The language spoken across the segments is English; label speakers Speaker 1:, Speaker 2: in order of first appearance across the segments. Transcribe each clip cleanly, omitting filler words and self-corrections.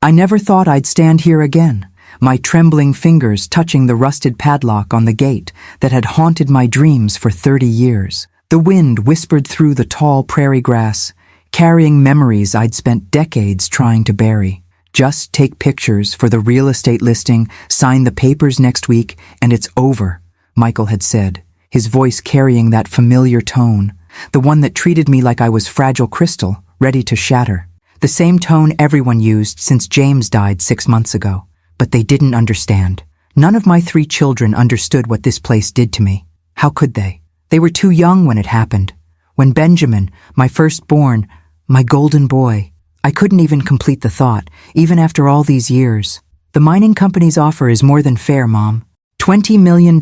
Speaker 1: I never thought I'd stand here again, my trembling fingers touching the rusted padlock on the gate that had haunted my dreams for 30 years. The wind whispered through the tall prairie grass, carrying memories I'd spent decades trying to bury. Just take pictures for the real estate listing, sign the papers next week, and it's over, Michael had said, his voice carrying that familiar tone, the one that treated me like I was fragile crystal, ready to shatter. The same tone everyone used since James died 6 months ago. But they didn't understand. None of my 3 children understood what this place did to me. How could they? They were too young when it happened. When Benjamin, my firstborn, my golden boy, I couldn't even complete the thought, even after all these years. The mining company's offer is more than fair, Mom. $20 million.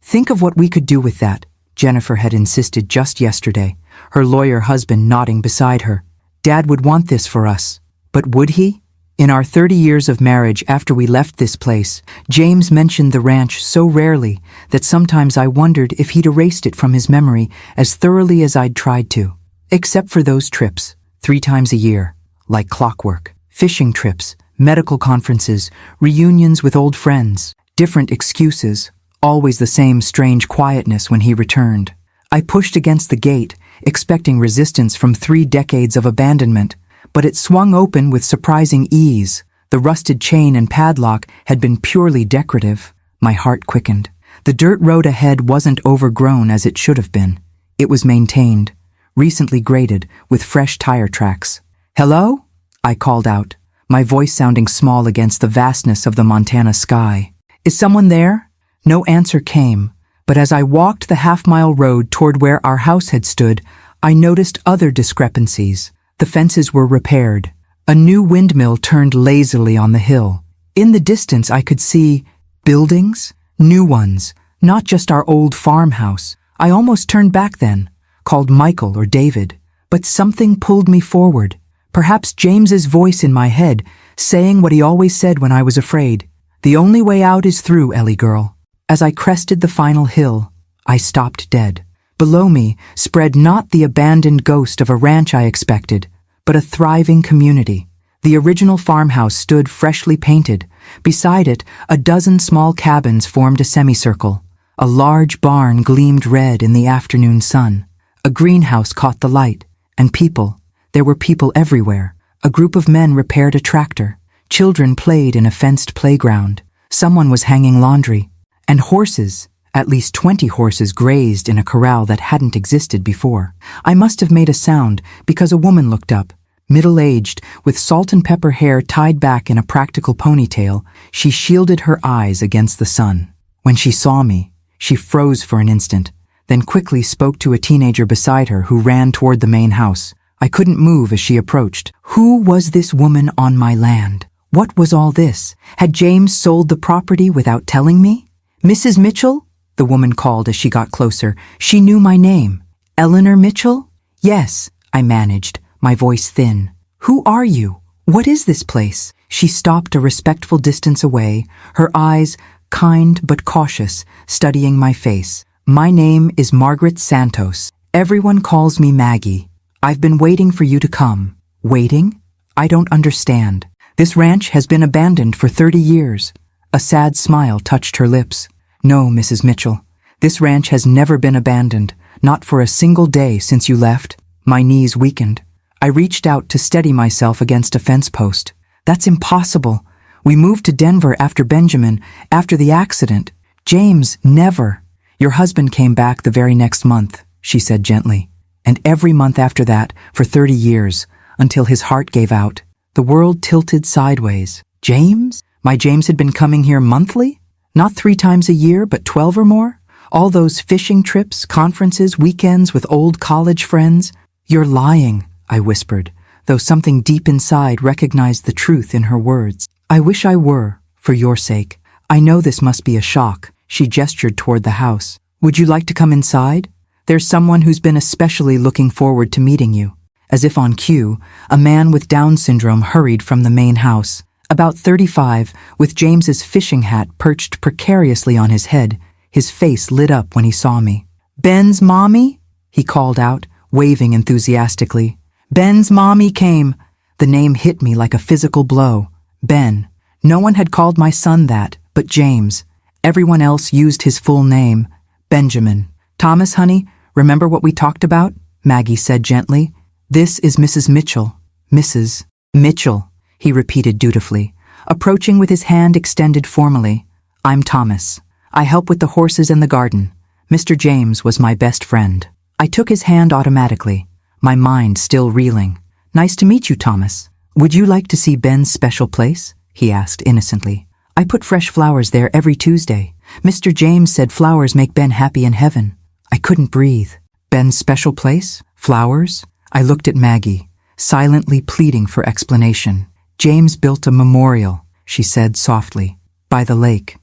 Speaker 1: Think of what we could do with that, Jennifer had insisted just yesterday, her lawyer husband nodding beside her. Dad would want this for us. But would he? In our 30 years of marriage after we left this place, James mentioned the ranch so rarely that sometimes I wondered if he'd erased it from his memory as thoroughly as I'd tried to. Except for those trips, 3 times a year, like clockwork. Fishing trips, medical conferences, reunions with old friends, different excuses, always the same strange quietness when he returned. I pushed against the gate, expecting resistance from 3 decades of abandonment, but it swung open with surprising ease. The rusted chain and padlock had been purely decorative. My heart quickened. The dirt road ahead wasn't overgrown as it should have been. It was maintained, recently graded, with fresh tire tracks. "Hello?" I called out, my voice sounding small against the vastness of the Montana sky. "Is someone there?" No answer came, but as I walked the half-mile road toward where our house had stood, I noticed other discrepancies. The fences were repaired. A new windmill turned lazily on the hill. In the distance I could see buildings, new ones, not just our old farmhouse. I almost turned back then, called Michael or David, but something pulled me forward. Perhaps James's voice in my head, saying what he always said when I was afraid. "The only way out is through, Ellie girl." As I crested the final hill, I stopped dead. Below me spread not the abandoned ghost of a ranch I expected, but a thriving community. The original farmhouse stood freshly painted. Beside it, a dozen small cabins formed a semicircle. A large barn gleamed red in the afternoon sun. A greenhouse caught the light. And people. There were people everywhere. A group of men repaired a tractor. Children played in a fenced playground. Someone was hanging laundry. And horses. At least 20 horses grazed in a corral that hadn't existed before. I must have made a sound because a woman looked up. Middle-aged, with salt and pepper hair tied back in a practical ponytail, she shielded her eyes against the sun. When she saw me, she froze for an instant, then quickly spoke to a teenager beside her who ran toward the main house. I couldn't move as she approached. Who was this woman on my land? What was all this? Had James sold the property without telling me? "Mrs. Mitchell?" the woman called as she got closer. She knew my name. "Eleanor Mitchell?" "Yes," I managed, my voice thin. "Who are you? What is this place?" She stopped a respectful distance away, her eyes, kind but cautious, studying my face. "My name is Margaret Santos. Everyone calls me Maggie. I've been waiting for you to come." "Waiting? I don't understand. This ranch has been abandoned for 30 years. A sad smile touched her lips. "No, Mrs. Mitchell. This ranch has never been abandoned, not for a single day since you left." My knees weakened. I reached out to steady myself against a fence post. "That's impossible. We moved to Denver after Benjamin, after the accident. James, never." "Your husband came back the very next month," she said gently. "And every month after that, for 30 years, until his heart gave out." The world tilted sideways. James? My James had been coming here monthly? Not 3 times a year, but 12 or more? All those fishing trips, conferences, weekends with old college friends? "You're lying," I whispered, though something deep inside recognized the truth in her words. "I wish I were, for your sake. I know this must be a shock." She gestured toward the house. "Would you like to come inside? There's someone who's been especially looking forward to meeting you." As if on cue, a man with Down syndrome hurried from the main house. About 35, with James's fishing hat perched precariously on his head, his face lit up when he saw me. "Ben's mommy?" he called out, waving enthusiastically. "Ben's mommy came." The name hit me like a physical blow. Ben. No one had called my son that, but James. Everyone else used his full name, Benjamin. Thomas, honey, remember what we talked about? Maggie said gently. This is Mrs. Mitchell. Mrs. Mitchell, he repeated dutifully, approaching with his hand extended formally. I'm Thomas. I help with the horses and the garden. Mr. James was my best friend. I took his hand automatically, my mind still reeling. Nice to meet you, Thomas. Would you like to see Ben's special place? He asked innocently. I put fresh flowers there every Tuesday. Mr. James said flowers make Ben happy in heaven. I couldn't breathe. Ben's special place? Flowers? I looked at Maggie, silently pleading for explanation. James built a memorial, she said softly, by the lake,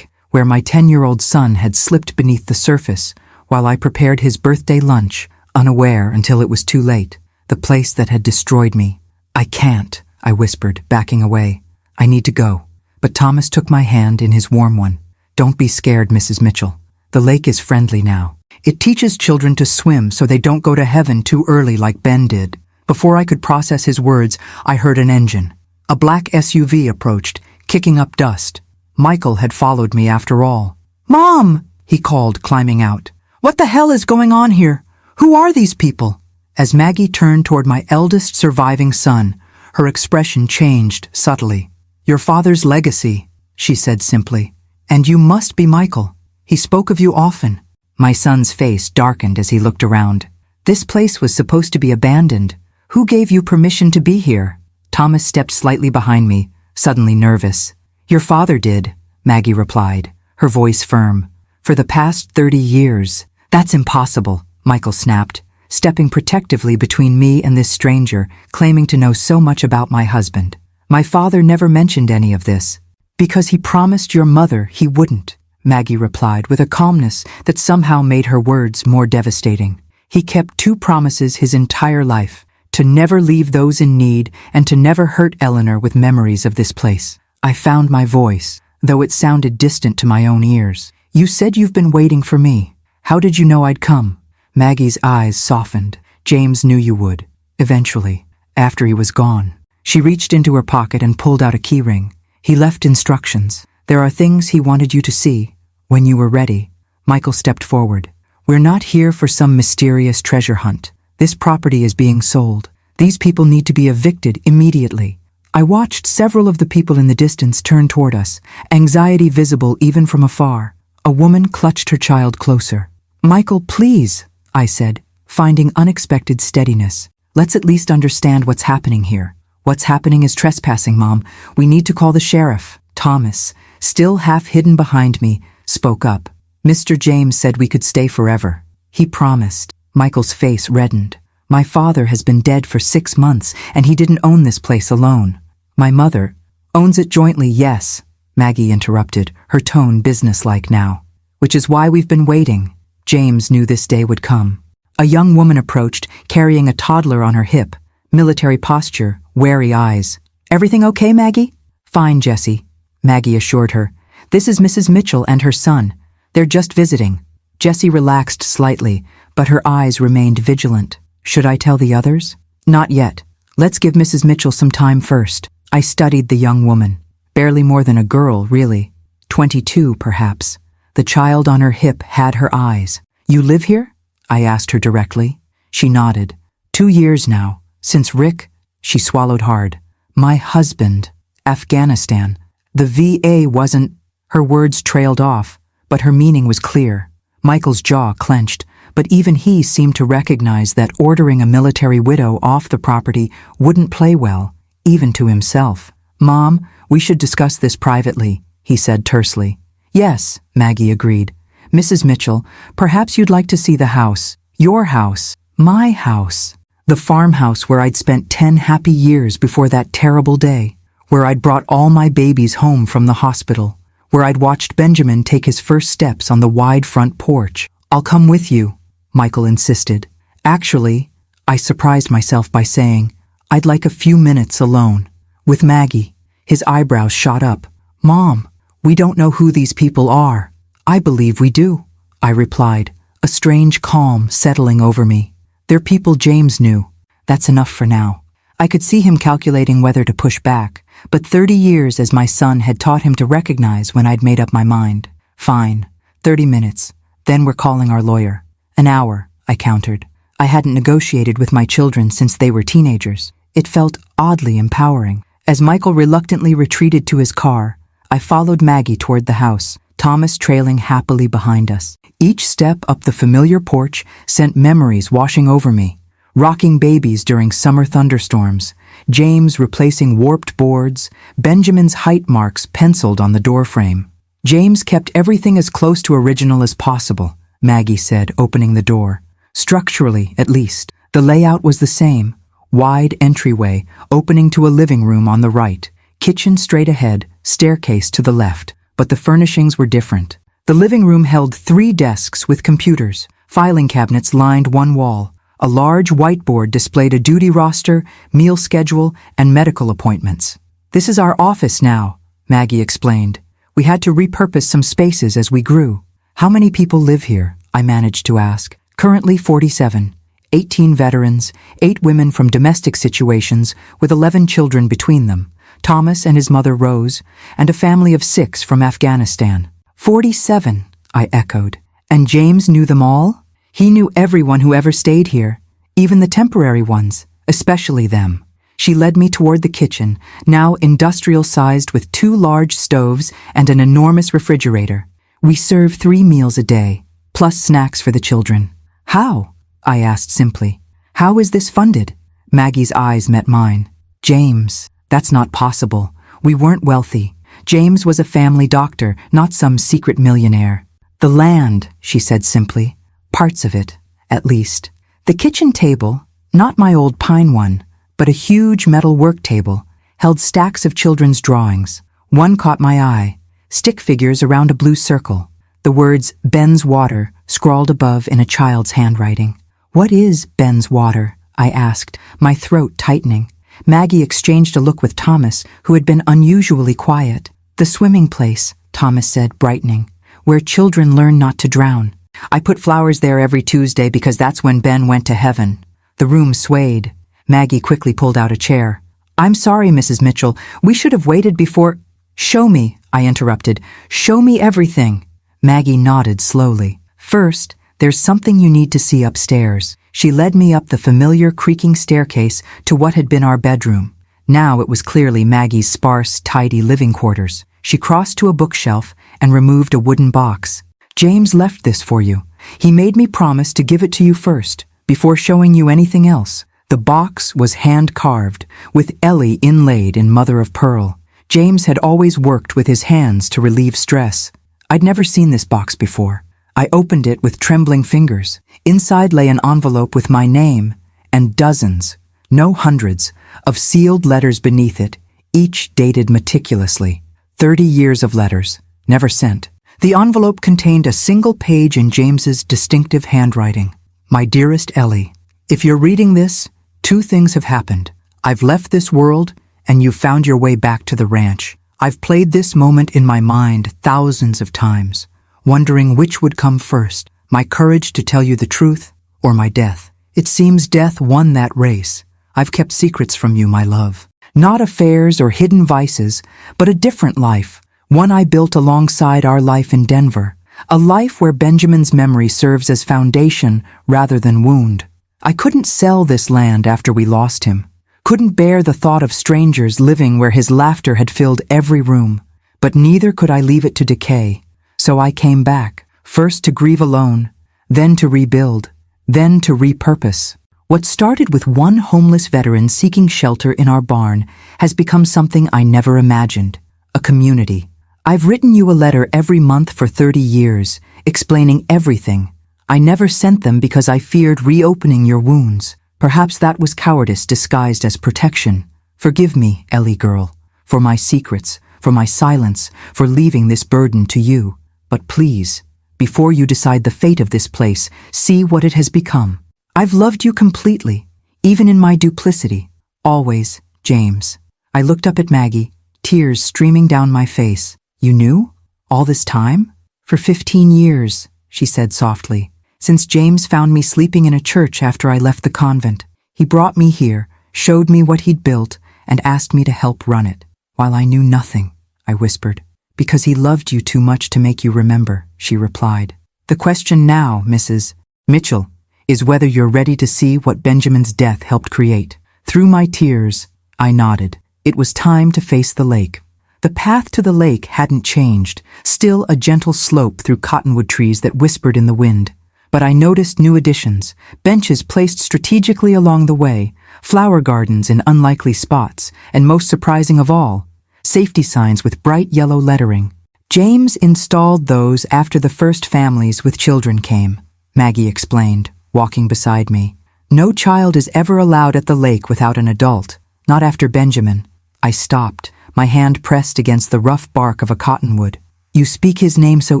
Speaker 1: where my 10-year-old son had slipped beneath the surface while I prepared his birthday lunch, unaware until it was too late, the place that had destroyed me. I can't, I whispered, backing away. I need to go. But Thomas took my hand in his warm one. Don't be scared, Mrs. Mitchell. The lake is friendly now. It teaches children to swim so they don't go to heaven too early like Ben did. Before I could process his words, I heard an engine. A black SUV approached, kicking up dust. Michael had followed me after all. Mom, he called, climbing out. What the hell is going on here? Who are these people? As Maggie turned toward my eldest surviving son, her expression changed subtly. Your father's legacy, she said simply. And you must be Michael. He spoke of you often. My son's face darkened as he looked around. This place was supposed to be abandoned. Who gave you permission to be here? Thomas stepped slightly behind me, suddenly nervous. Your father did, Maggie replied, her voice firm. For the past 30 years. That's impossible, Michael snapped, stepping protectively between me and this stranger, claiming to know so much about my husband. My father never mentioned any of this. Because he promised your mother he wouldn't, Maggie replied with a calmness that somehow made her words more devastating. He kept 2 promises his entire life, to never leave those in need and to never hurt Eleanor with memories of this place. I found my voice, though it sounded distant to my own ears. You said you've been waiting for me. How did you know I'd come? Maggie's eyes softened. James knew you would. Eventually, after he was gone. She reached into her pocket and pulled out a keyring. He left instructions. There are things he wanted you to see. When you were ready, Michael stepped forward. We're not here for some mysterious treasure hunt. This property is being sold. These people need to be evicted immediately. I watched several of the people in the distance turn toward us, anxiety visible even from afar. A woman clutched her child closer. Michael, please, I said, finding unexpected steadiness. Let's at least understand what's happening here. What's happening is trespassing, Mom. We need to call the sheriff. Thomas, still half hidden behind me, spoke up. Mr. James said we could stay forever. He promised. Michael's face reddened. My father has been dead for 6 months, and he didn't own this place alone. My mother owns it jointly, yes, Maggie interrupted, her tone businesslike now. Which is why we've been waiting. James knew this day would come. A young woman approached, carrying a toddler on her hip. Military posture, wary eyes. Everything okay, Maggie? Fine, Jessie, Maggie assured her. This is Mrs. Mitchell and her son. They're just visiting. Jessie relaxed slightly, but her eyes remained vigilant. Should I tell the others? Not yet. Let's give Mrs. Mitchell some time first. I studied the young woman. Barely more than a girl, really. 22, perhaps. The child on her hip had her eyes. You live here? I asked her directly. She nodded. 2 years now. Since Rick, she swallowed hard. My husband. Afghanistan. The VA wasn't... Her words trailed off, but her meaning was clear. Michael's jaw clenched, but even he seemed to recognize that ordering a military widow off the property wouldn't play well, even to himself. Mom, we should discuss this privately, he said tersely. Yes, Maggie agreed. Mrs. Mitchell, perhaps you'd like to see the house. Your house. My house. The farmhouse where I'd spent 10 happy years before that terrible day. Where I'd brought all my babies home from the hospital. Where I'd watched Benjamin take his first steps on the wide front porch. I'll come with you, Michael insisted. Actually, I surprised myself by saying, I'd like a few minutes alone. With Maggie. His eyebrows shot up. Mom, we don't know who these people are. I believe we do, I replied, a strange calm settling over me. They're people James knew. That's enough for now. I could see him calculating whether to push back, but 30 years as my son had taught him to recognize when I'd made up my mind. Fine, 30 minutes, then we're calling our lawyer. An hour, I countered. I hadn't negotiated with my children since they were teenagers. It felt oddly empowering. As Michael reluctantly retreated to his car, I followed Maggie toward the house, Thomas trailing happily behind us. Each step up the familiar porch sent memories washing over me. Rocking babies during summer thunderstorms, James replacing warped boards, Benjamin's height marks penciled on the doorframe. James kept everything as close to original as possible, Maggie said, opening the door. Structurally, at least, the layout was the same. Wide entryway, opening to a living room on the right, kitchen straight ahead, staircase to the left, but the furnishings were different. The living room held 3 desks with computers, filing cabinets lined one wall. A large whiteboard displayed a duty roster, meal schedule, and medical appointments. This is our office now, Maggie explained. We had to repurpose some spaces as we grew. How many people live here? I managed to ask. Currently 47. 18 veterans, 8 women from domestic situations with 11 children between them, Thomas and his mother Rose, and a family of 6 from Afghanistan. 47, I echoed. And James knew them all? He knew everyone who ever stayed here, even the temporary ones, especially them. She led me toward the kitchen, now industrial-sized with 2 large stoves and an enormous refrigerator. We serve 3 meals a day, plus snacks for the children. How? I asked simply. How is this funded? Maggie's eyes met mine. James, that's not possible. We weren't wealthy. James was a family doctor, not some secret millionaire. The land, she said simply. Parts of it, at least. The kitchen table, not my old pine one, but a huge metal work table, held stacks of children's drawings. One caught my eye, stick figures around a blue circle. The words Ben's Water scrawled above in a child's handwriting. What is Ben's Water? I asked, my throat tightening. Maggie exchanged a look with Thomas, who had been unusually quiet. The swimming place, Thomas said, brightening, where children learn not to drown. I put flowers there every Tuesday because that's when Ben went to heaven. The room swayed. Maggie quickly pulled out a chair. I'm sorry, Mrs. Mitchell. We should have waited before— Show me, I interrupted. Show me everything. Maggie nodded slowly. First, there's something you need to see upstairs. She led me up the familiar creaking staircase to what had been our bedroom. Now it was clearly Maggie's sparse, tidy living quarters. She crossed to a bookshelf and removed a wooden box. James left this for you. He made me promise to give it to you first, before showing you anything else. The box was hand-carved, with Ellie inlaid in mother of pearl. James had always worked with his hands to relieve stress. I'd never seen this box before. I opened it with trembling fingers. Inside lay an envelope with my name and dozens, no hundreds, of sealed letters beneath it, each dated meticulously. 30 years of letters, never sent. The envelope contained a single page in James's distinctive handwriting. My dearest Ellie, if you're reading this, 2 things have happened. I've left this world, and you've found your way back to the ranch. I've played this moment in my mind thousands of times, wondering which would come first, my courage to tell you the truth or my death. It seems death won that race. I've kept secrets from you, my love. Not affairs or hidden vices, but a different life, one I built alongside our life in Denver. A life where Benjamin's memory serves as foundation rather than wound. I couldn't sell this land after we lost him. Couldn't bear the thought of strangers living where his laughter had filled every room. But neither could I leave it to decay. So I came back, first to grieve alone, then to rebuild, then to repurpose. What started with one homeless veteran seeking shelter in our barn has become something I never imagined, a community. I've written you a letter every month for 30 years, explaining everything. I never sent them because I feared reopening your wounds. Perhaps that was cowardice disguised as protection. Forgive me, Ellie girl, for my secrets, for my silence, for leaving this burden to you. But please, before you decide the fate of this place, see what it has become. I've loved you completely, even in my duplicity. Always, James. I looked up at Maggie, tears streaming down my face. You knew? All this time? For 15 years, she said softly. Since James found me sleeping in a church after I left the convent. He brought me here, showed me what he'd built, and asked me to help run it. While I knew nothing, I whispered. Because he loved you too much to make you remember, she replied. The question now, Mrs. Mitchell, is whether you're ready to see what Benjamin's death helped create. Through my tears, I nodded. It was time to face the lake. The path to the lake hadn't changed, still a gentle slope through cottonwood trees that whispered in the wind. But I noticed new additions, benches placed strategically along the way, flower gardens in unlikely spots, and most surprising of all, safety signs with bright yellow lettering. James installed those after the first families with children came, Maggie explained, walking beside me. No child is ever allowed at the lake without an adult, not after Benjamin. I stopped, my hand pressed against the rough bark of a cottonwood. You speak his name so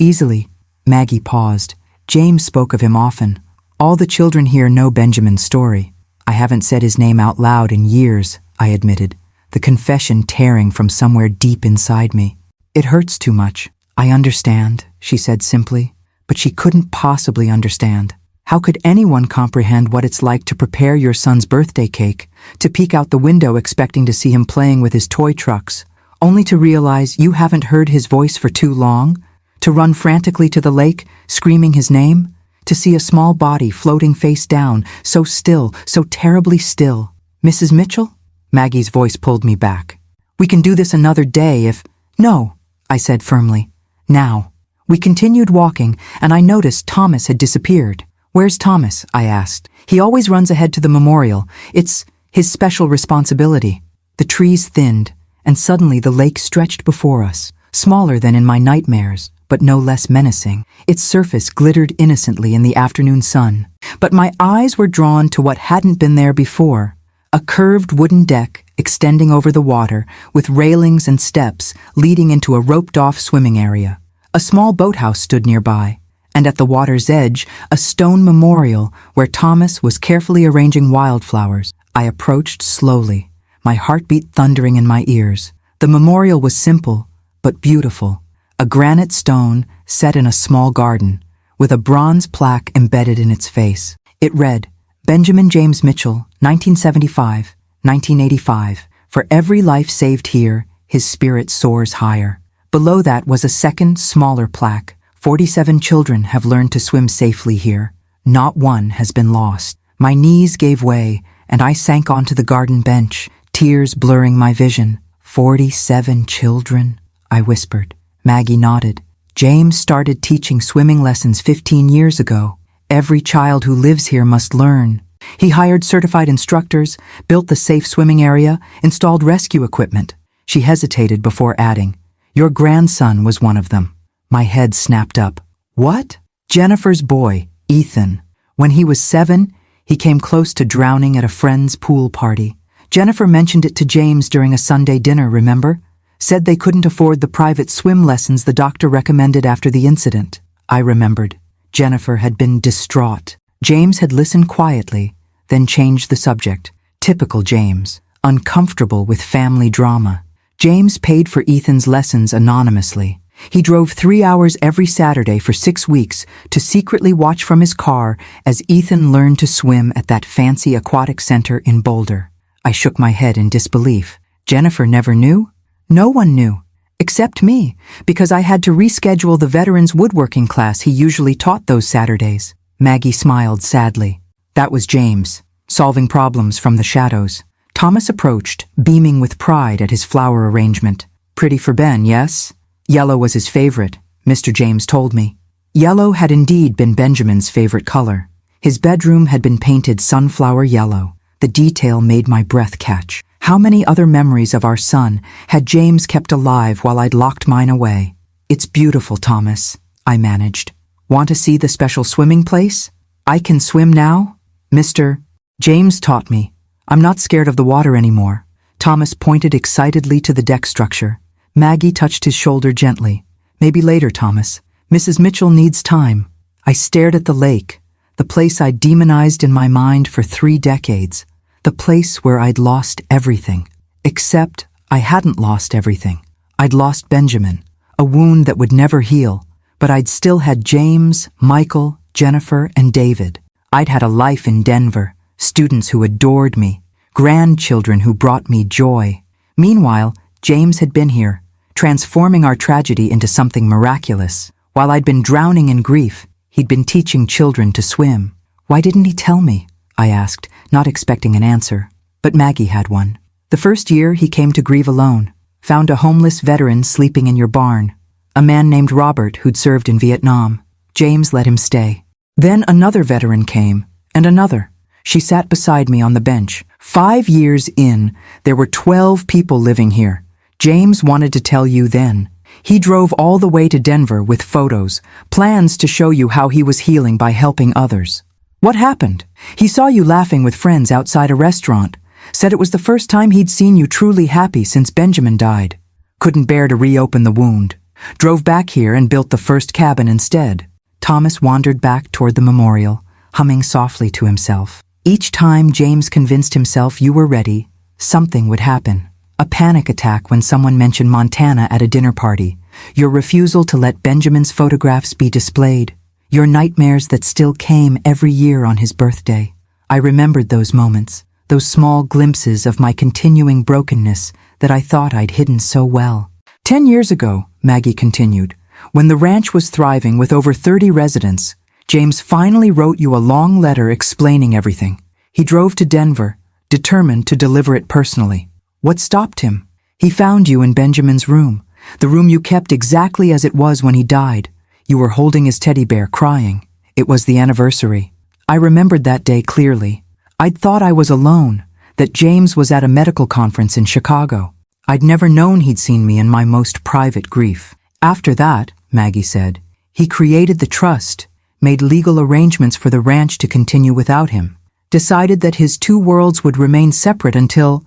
Speaker 1: easily. Maggie paused. James spoke of him often. All the children here know Benjamin's story. I haven't said his name out loud in years, I admitted, the confession tearing from somewhere deep inside me. It hurts too much. I understand, she said simply, but she couldn't possibly understand. How could anyone comprehend what it's like to prepare your son's birthday cake, to peek out the window expecting to see him playing with his toy trucks, only to realize you haven't heard his voice for too long, to run frantically to the lake, screaming his name, to see a small body floating face down, so still, so terribly still. Mrs. Mitchell? Maggie's voice pulled me back. We can do this another day if— No, I said firmly. Now. We continued walking, and I noticed Thomas had disappeared. Where's Thomas? I asked. He always runs ahead to the memorial. It's his special responsibility. The trees thinned, and suddenly the lake stretched before us, smaller than in my nightmares, but no less menacing. Its surface glittered innocently in the afternoon sun. But my eyes were drawn to what hadn't been there before. A curved wooden deck extending over the water, with railings and steps leading into a roped-off swimming area. A small boathouse stood nearby, and at the water's edge, a stone memorial where Thomas was carefully arranging wildflowers. I approached slowly, my heartbeat thundering in my ears. The memorial was simple, but beautiful. A granite stone set in a small garden, with a bronze plaque embedded in its face. It read, Benjamin James Mitchell, 1975, 1985. For every life saved here, his spirit soars higher. Below that was a second, smaller plaque. 47 children have learned to swim safely here. Not one has been lost. My knees gave way, and I sank onto the garden bench, tears blurring my vision. 47 children, I whispered. Maggie nodded. James started teaching swimming lessons 15 years ago. Every child who lives here must learn. He hired certified instructors, built the safe swimming area, installed rescue equipment. She hesitated before adding, Your grandson was one of them. My head snapped up. What? Jennifer's boy, Ethan. When he was 7, he came close to drowning at a friend's pool party. Jennifer mentioned it to James during a Sunday dinner, remember? Said they couldn't afford the private swim lessons the doctor recommended after the incident. I remembered. Jennifer had been distraught. James had listened quietly, then changed the subject. Typical James, uncomfortable with family drama. James paid for Ethan's lessons anonymously. He drove 3 hours every Saturday for 6 weeks to secretly watch from his car as Ethan learned to swim at that fancy aquatic center in Boulder. I shook my head in disbelief. Jennifer never knew? No one knew, except me, because I had to reschedule the veterans woodworking class he usually taught those Saturdays. Maggie smiled sadly. That was James, solving problems from the shadows. Thomas approached, beaming with pride at his flower arrangement. Pretty for Ben, yes? Yellow was his favorite, Mr. James told me. Yellow had indeed been Benjamin's favorite color. His bedroom had been painted sunflower yellow. The detail made my breath catch. How many other memories of our son had James kept alive while I'd locked mine away? It's beautiful, Thomas, I managed. Want to see the special swimming place? I can swim now? Mr. James taught me. I'm not scared of the water anymore. Thomas pointed excitedly to the deck structure. Maggie touched his shoulder gently. Maybe later, Thomas. Mrs. Mitchell needs time. I stared at the lake, the place I'd demonized in my mind for 3 decades. The place where I'd lost everything. Except I hadn't lost everything. I'd lost Benjamin, a wound that would never heal, but I'd still had James, Michael, Jennifer, and David. I'd had a life in Denver, students who adored me, grandchildren who brought me joy. Meanwhile, James had been here, transforming our tragedy into something miraculous. While I'd been drowning in grief, he'd been teaching children to swim. Why didn't he tell me? I asked, not expecting an answer. But Maggie had one. The first year he came to grieve alone, found a homeless veteran sleeping in your barn, a man named Robert who'd served in Vietnam. James let him stay. Then another veteran came, and another. She sat beside me on the bench. 5 years in, there were 12 people living here. James wanted to tell you then. He drove all the way to Denver with photos, plans to show you how he was healing by helping others. What happened? He saw you laughing with friends outside a restaurant, said it was the first time he'd seen you truly happy since Benjamin died. Couldn't bear to reopen the wound. Drove back here and built the first cabin instead. Thomas wandered back toward the memorial, humming softly to himself. Each time James convinced himself you were ready, something would happen. A panic attack when someone mentioned Montana at a dinner party. Your refusal to let Benjamin's photographs be displayed. Your nightmares that still came every year on his birthday. I remembered those moments, those small glimpses of my continuing brokenness that I thought I'd hidden so well. 10 years ago, Maggie continued, when the ranch was thriving with over 30 residents, James finally wrote you a long letter explaining everything. He drove to Denver, determined to deliver it personally. What stopped him? He found you in Benjamin's room, the room you kept exactly as it was when he died. You were holding his teddy bear, crying. It was the anniversary. I remembered that day clearly. I'd thought I was alone, that James was at a medical conference in Chicago. I'd never known he'd seen me in my most private grief. After that, Maggie said, he created the trust, made legal arrangements for the ranch to continue without him, decided that his two worlds would remain separate until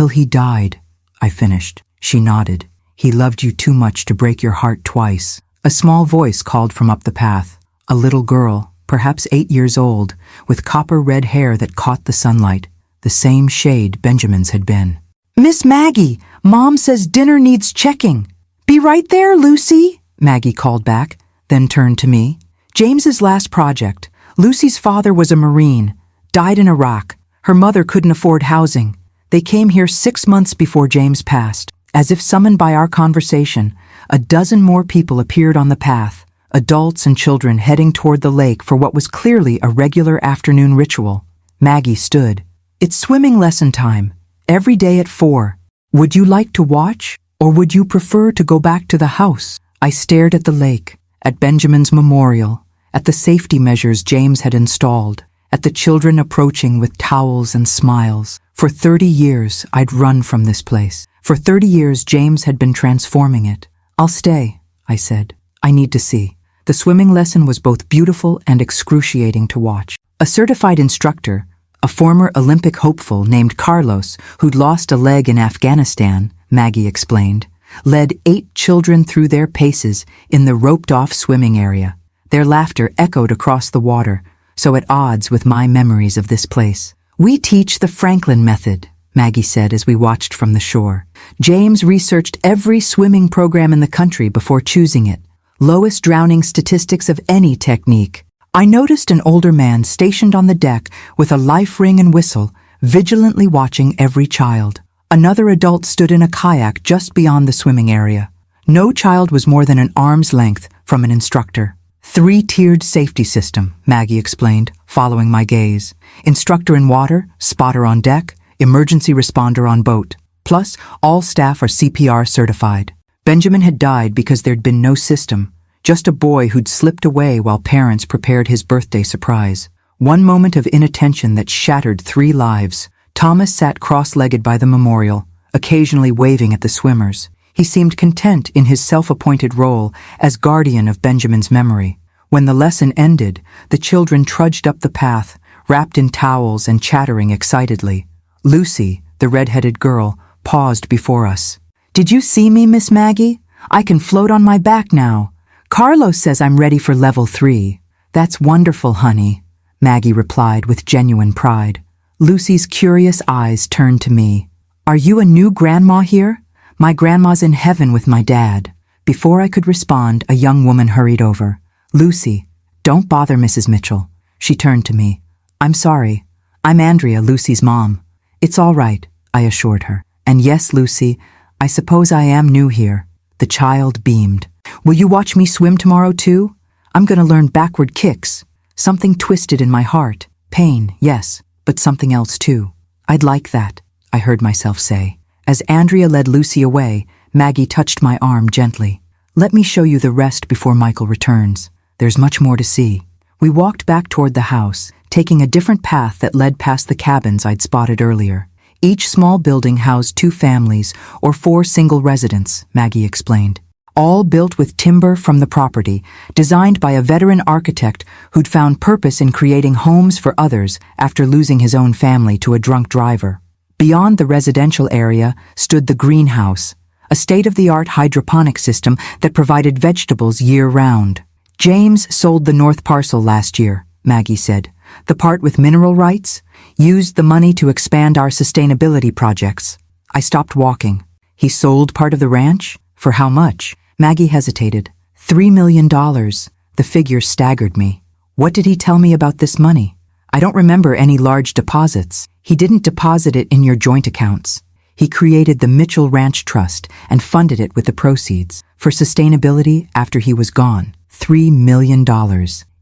Speaker 1: he died. I finished. She nodded. He loved you too much to break your heart twice. A small voice called from up the path. A little girl, perhaps 8 years old, with copper-red hair that caught the sunlight, the same shade Benjamin's had been. Miss Maggie, Mom says dinner needs checking. Be right there, Lucy, Maggie called back, then turned to me. James's last project. Lucy's father was a Marine, died in Iraq. Her mother couldn't afford housing. They came here 6 months before James passed. As if summoned by our conversation, a dozen more people appeared on the path, adults and children heading toward the lake for what was clearly a regular afternoon ritual. Maggie stood. It's swimming lesson time, every day at 4. Would you like to watch, or would you prefer to go back to the house? I stared at the lake, at Benjamin's memorial, at the safety measures James had installed, at the children approaching with towels and smiles. For 30 years, I'd run from this place. For 30 years, James had been transforming it. I'll stay, I said. I need to see. The swimming lesson was both beautiful and excruciating to watch. A certified instructor, a former Olympic hopeful named Carlos, who'd lost a leg in Afghanistan, Maggie explained, led 8 children through their paces in the roped-off swimming area. Their laughter echoed across the water, so at odds with my memories of this place. We teach the Franklin method, Maggie said as we watched from the shore. James researched every swimming program in the country before choosing it. Lowest drowning statistics of any technique. I noticed an older man stationed on the deck with a life ring and whistle, vigilantly watching every child. Another adult stood in a kayak just beyond the swimming area. No child was more than an arm's length from an instructor. 3-tiered safety system, Maggie explained, following my gaze. Instructor in water, spotter on deck, emergency responder on boat. Plus, all staff are CPR certified. Benjamin had died because there'd been no system, just a boy who'd slipped away while parents prepared his birthday surprise. One moment of inattention that shattered 3 lives. Thomas sat cross-legged by the memorial, occasionally waving at the swimmers. He seemed content in his self-appointed role as guardian of Benjamin's memory. When the lesson ended, the children trudged up the path, wrapped in towels and chattering excitedly. Lucy, the red-headed girl, paused before us. Did you see me, Miss Maggie? I can float on my back now. Carlos says I'm ready for level 3. That's wonderful, honey, Maggie replied with genuine pride. Lucy's curious eyes turned to me. Are you a new grandma here? My grandma's in heaven with my dad. Before I could respond, a young woman hurried over. Lucy, don't bother Mrs. Mitchell. She turned to me. I'm sorry. I'm Andrea, Lucy's mom. It's all right, I assured her. And yes, Lucy, I suppose I am new here. The child beamed. Will you watch me swim tomorrow too? I'm gonna learn backward kicks. Something twisted in my heart. Pain, yes, but something else too. I'd like that, I heard myself say. As Andrea led Lucy away, Maggie touched my arm gently. Let me show you the rest before Michael returns. There's much more to see. We walked back toward the house, taking a different path that led past the cabins I'd spotted earlier. Each small building housed 2 families or 4 single residents, Maggie explained. All built with timber from the property, designed by a veteran architect who'd found purpose in creating homes for others after losing his own family to a drunk driver. Beyond the residential area stood the greenhouse, a state-of-the-art hydroponic system that provided vegetables year-round. James sold the north parcel last year, Maggie said. The part with mineral rights? Used the money to expand our sustainability projects. I stopped walking. He sold part of the ranch? For how much? Maggie hesitated. $3 million. The figure staggered me. What did he tell me about this money? I don't remember any large deposits. He didn't deposit it in your joint accounts. He created the Mitchell Ranch Trust and funded it with the proceeds for sustainability after he was gone. $3 million.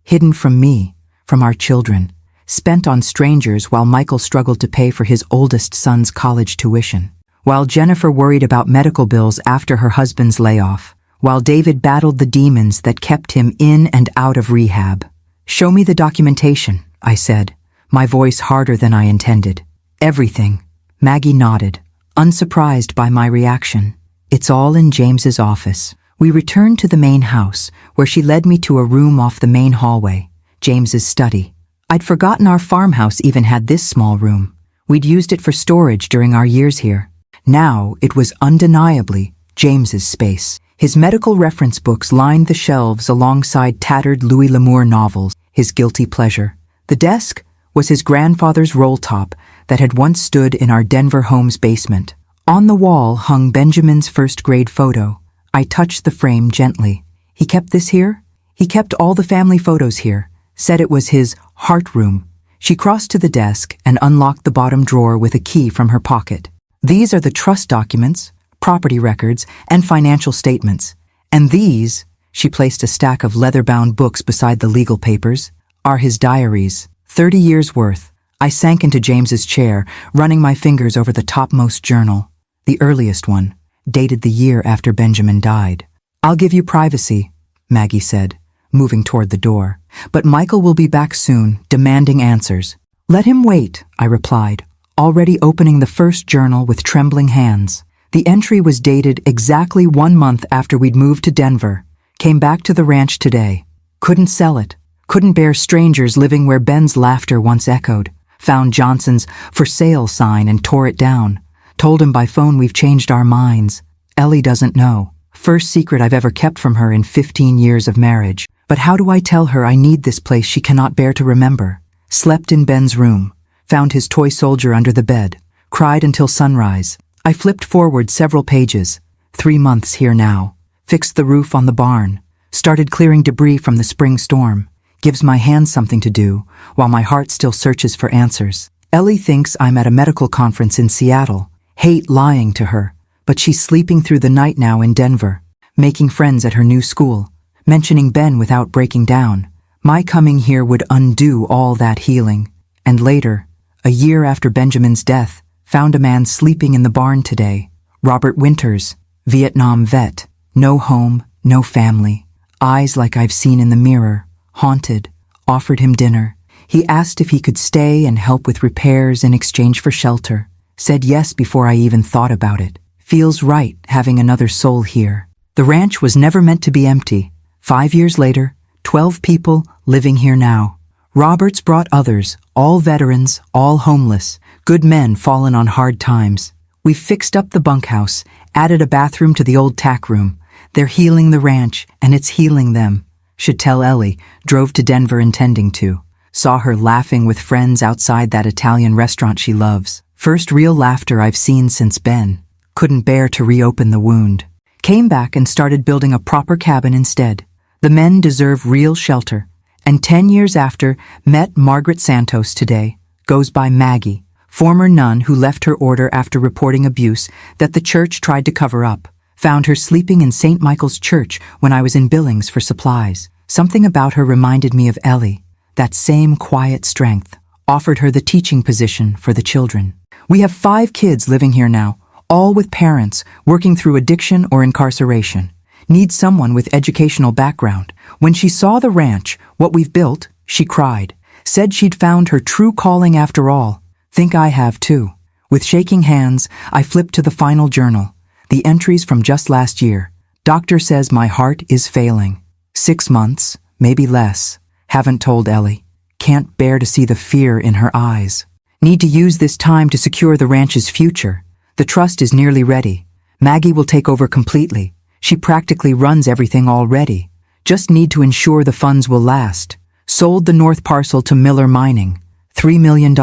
Speaker 1: Hidden from me, from our children. Spent on strangers while Michael struggled to pay for his oldest son's college tuition. While Jennifer worried about medical bills after her husband's layoff. While David battled the demons that kept him in and out of rehab. Show me the documentation, I said, my voice harder than I intended. Everything. Maggie nodded, unsurprised by my reaction. It's all in James's office. We returned to the main house, where she led me to a room off the main hallway, James's study. I'd forgotten our farmhouse even had this small room. We'd used it for storage during our years here. Now it was undeniably James's space. His medical reference books lined the shelves alongside tattered Louis L'Amour novels, his guilty pleasure. The desk was his grandfather's roll top that had once stood in our Denver home's basement. On the wall hung Benjamin's first-grade photo. I touched the frame gently. He kept this here? He kept all the family photos here. Said it was his heart room. She crossed to the desk and unlocked the bottom drawer with a key from her pocket. These are the trust documents, property records, and financial statements. And these, she placed a stack of leather-bound books beside the legal papers, are his diaries. 30 years' worth. I sank into James's chair, running my fingers over the topmost journal. The earliest one, dated the year after Benjamin died. I'll give you privacy, Maggie said, moving toward the door. But Michael will be back soon, demanding answers. Let him wait, I replied, already opening the first journal with trembling hands. The entry was dated exactly 1 month after we'd moved to Denver. Came back to the ranch today. Couldn't sell it. Couldn't bear strangers living where Ben's laughter once echoed. Found Johnson's for sale sign and tore it down. Told him by phone we've changed our minds. Ellie doesn't know. First secret I've ever kept from her in 15 years of marriage. But how do I tell her I need this place she cannot bear to remember? Slept in Ben's room. Found his toy soldier under the bed. Cried until sunrise. I flipped forward several pages. 3 months here now. Fixed the roof on the barn. Started clearing debris from the spring storm. Gives my hands something to do, while my heart still searches for answers. Ellie thinks I'm at a medical conference in Seattle. Hate lying to her, but she's sleeping through the night now in Denver, making friends at her new school, mentioning Ben without breaking down. My coming here would undo all that healing. And later, a year after Benjamin's death, found a man sleeping in the barn today. Robert Winters, Vietnam vet. No home, no family. Eyes like I've seen in the mirror. Haunted. Offered him dinner. He asked if he could stay and help with repairs in exchange for shelter. Said yes before I even thought about it. Feels right having another soul here. The ranch was never meant to be empty. 5 years later, 12 people living here now. Roberts brought others, all veterans, all homeless, good men fallen on hard times. We've fixed up the bunkhouse, added a bathroom to the old tack room. They're healing the ranch, and it's healing them. Should tell Ellie, drove to Denver intending to. Saw her laughing with friends outside that Italian restaurant she loves. First real laughter I've seen since Ben. Couldn't bear to reopen the wound. Came back and started building a proper cabin instead. The men deserve real shelter. And 10 years after, met Margaret Santos today. Goes by Maggie. Former nun who left her order after reporting abuse that the church tried to cover up. Found her sleeping in St. Michael's Church when I was in Billings for supplies. Something about her reminded me of Ellie. That same quiet strength. Offered her the teaching position for the children. We have 5 kids living here now, all with parents working through addiction or incarceration. Need someone with educational background. When she saw the ranch, what we've built, she cried. Said she'd found her true calling after all. Think I have too. With shaking hands, I flipped to the final journal. The entries from just last year. Doctor says my heart is failing. 6 months, maybe less. Haven't told Ellie. Can't bear to see the fear in her eyes. Need to use this time to secure the ranch's future. The trust is nearly ready. Maggie will take over completely. She practically runs everything already. Just need to ensure the funds will last. Sold the north parcel to Miller Mining. $3 million.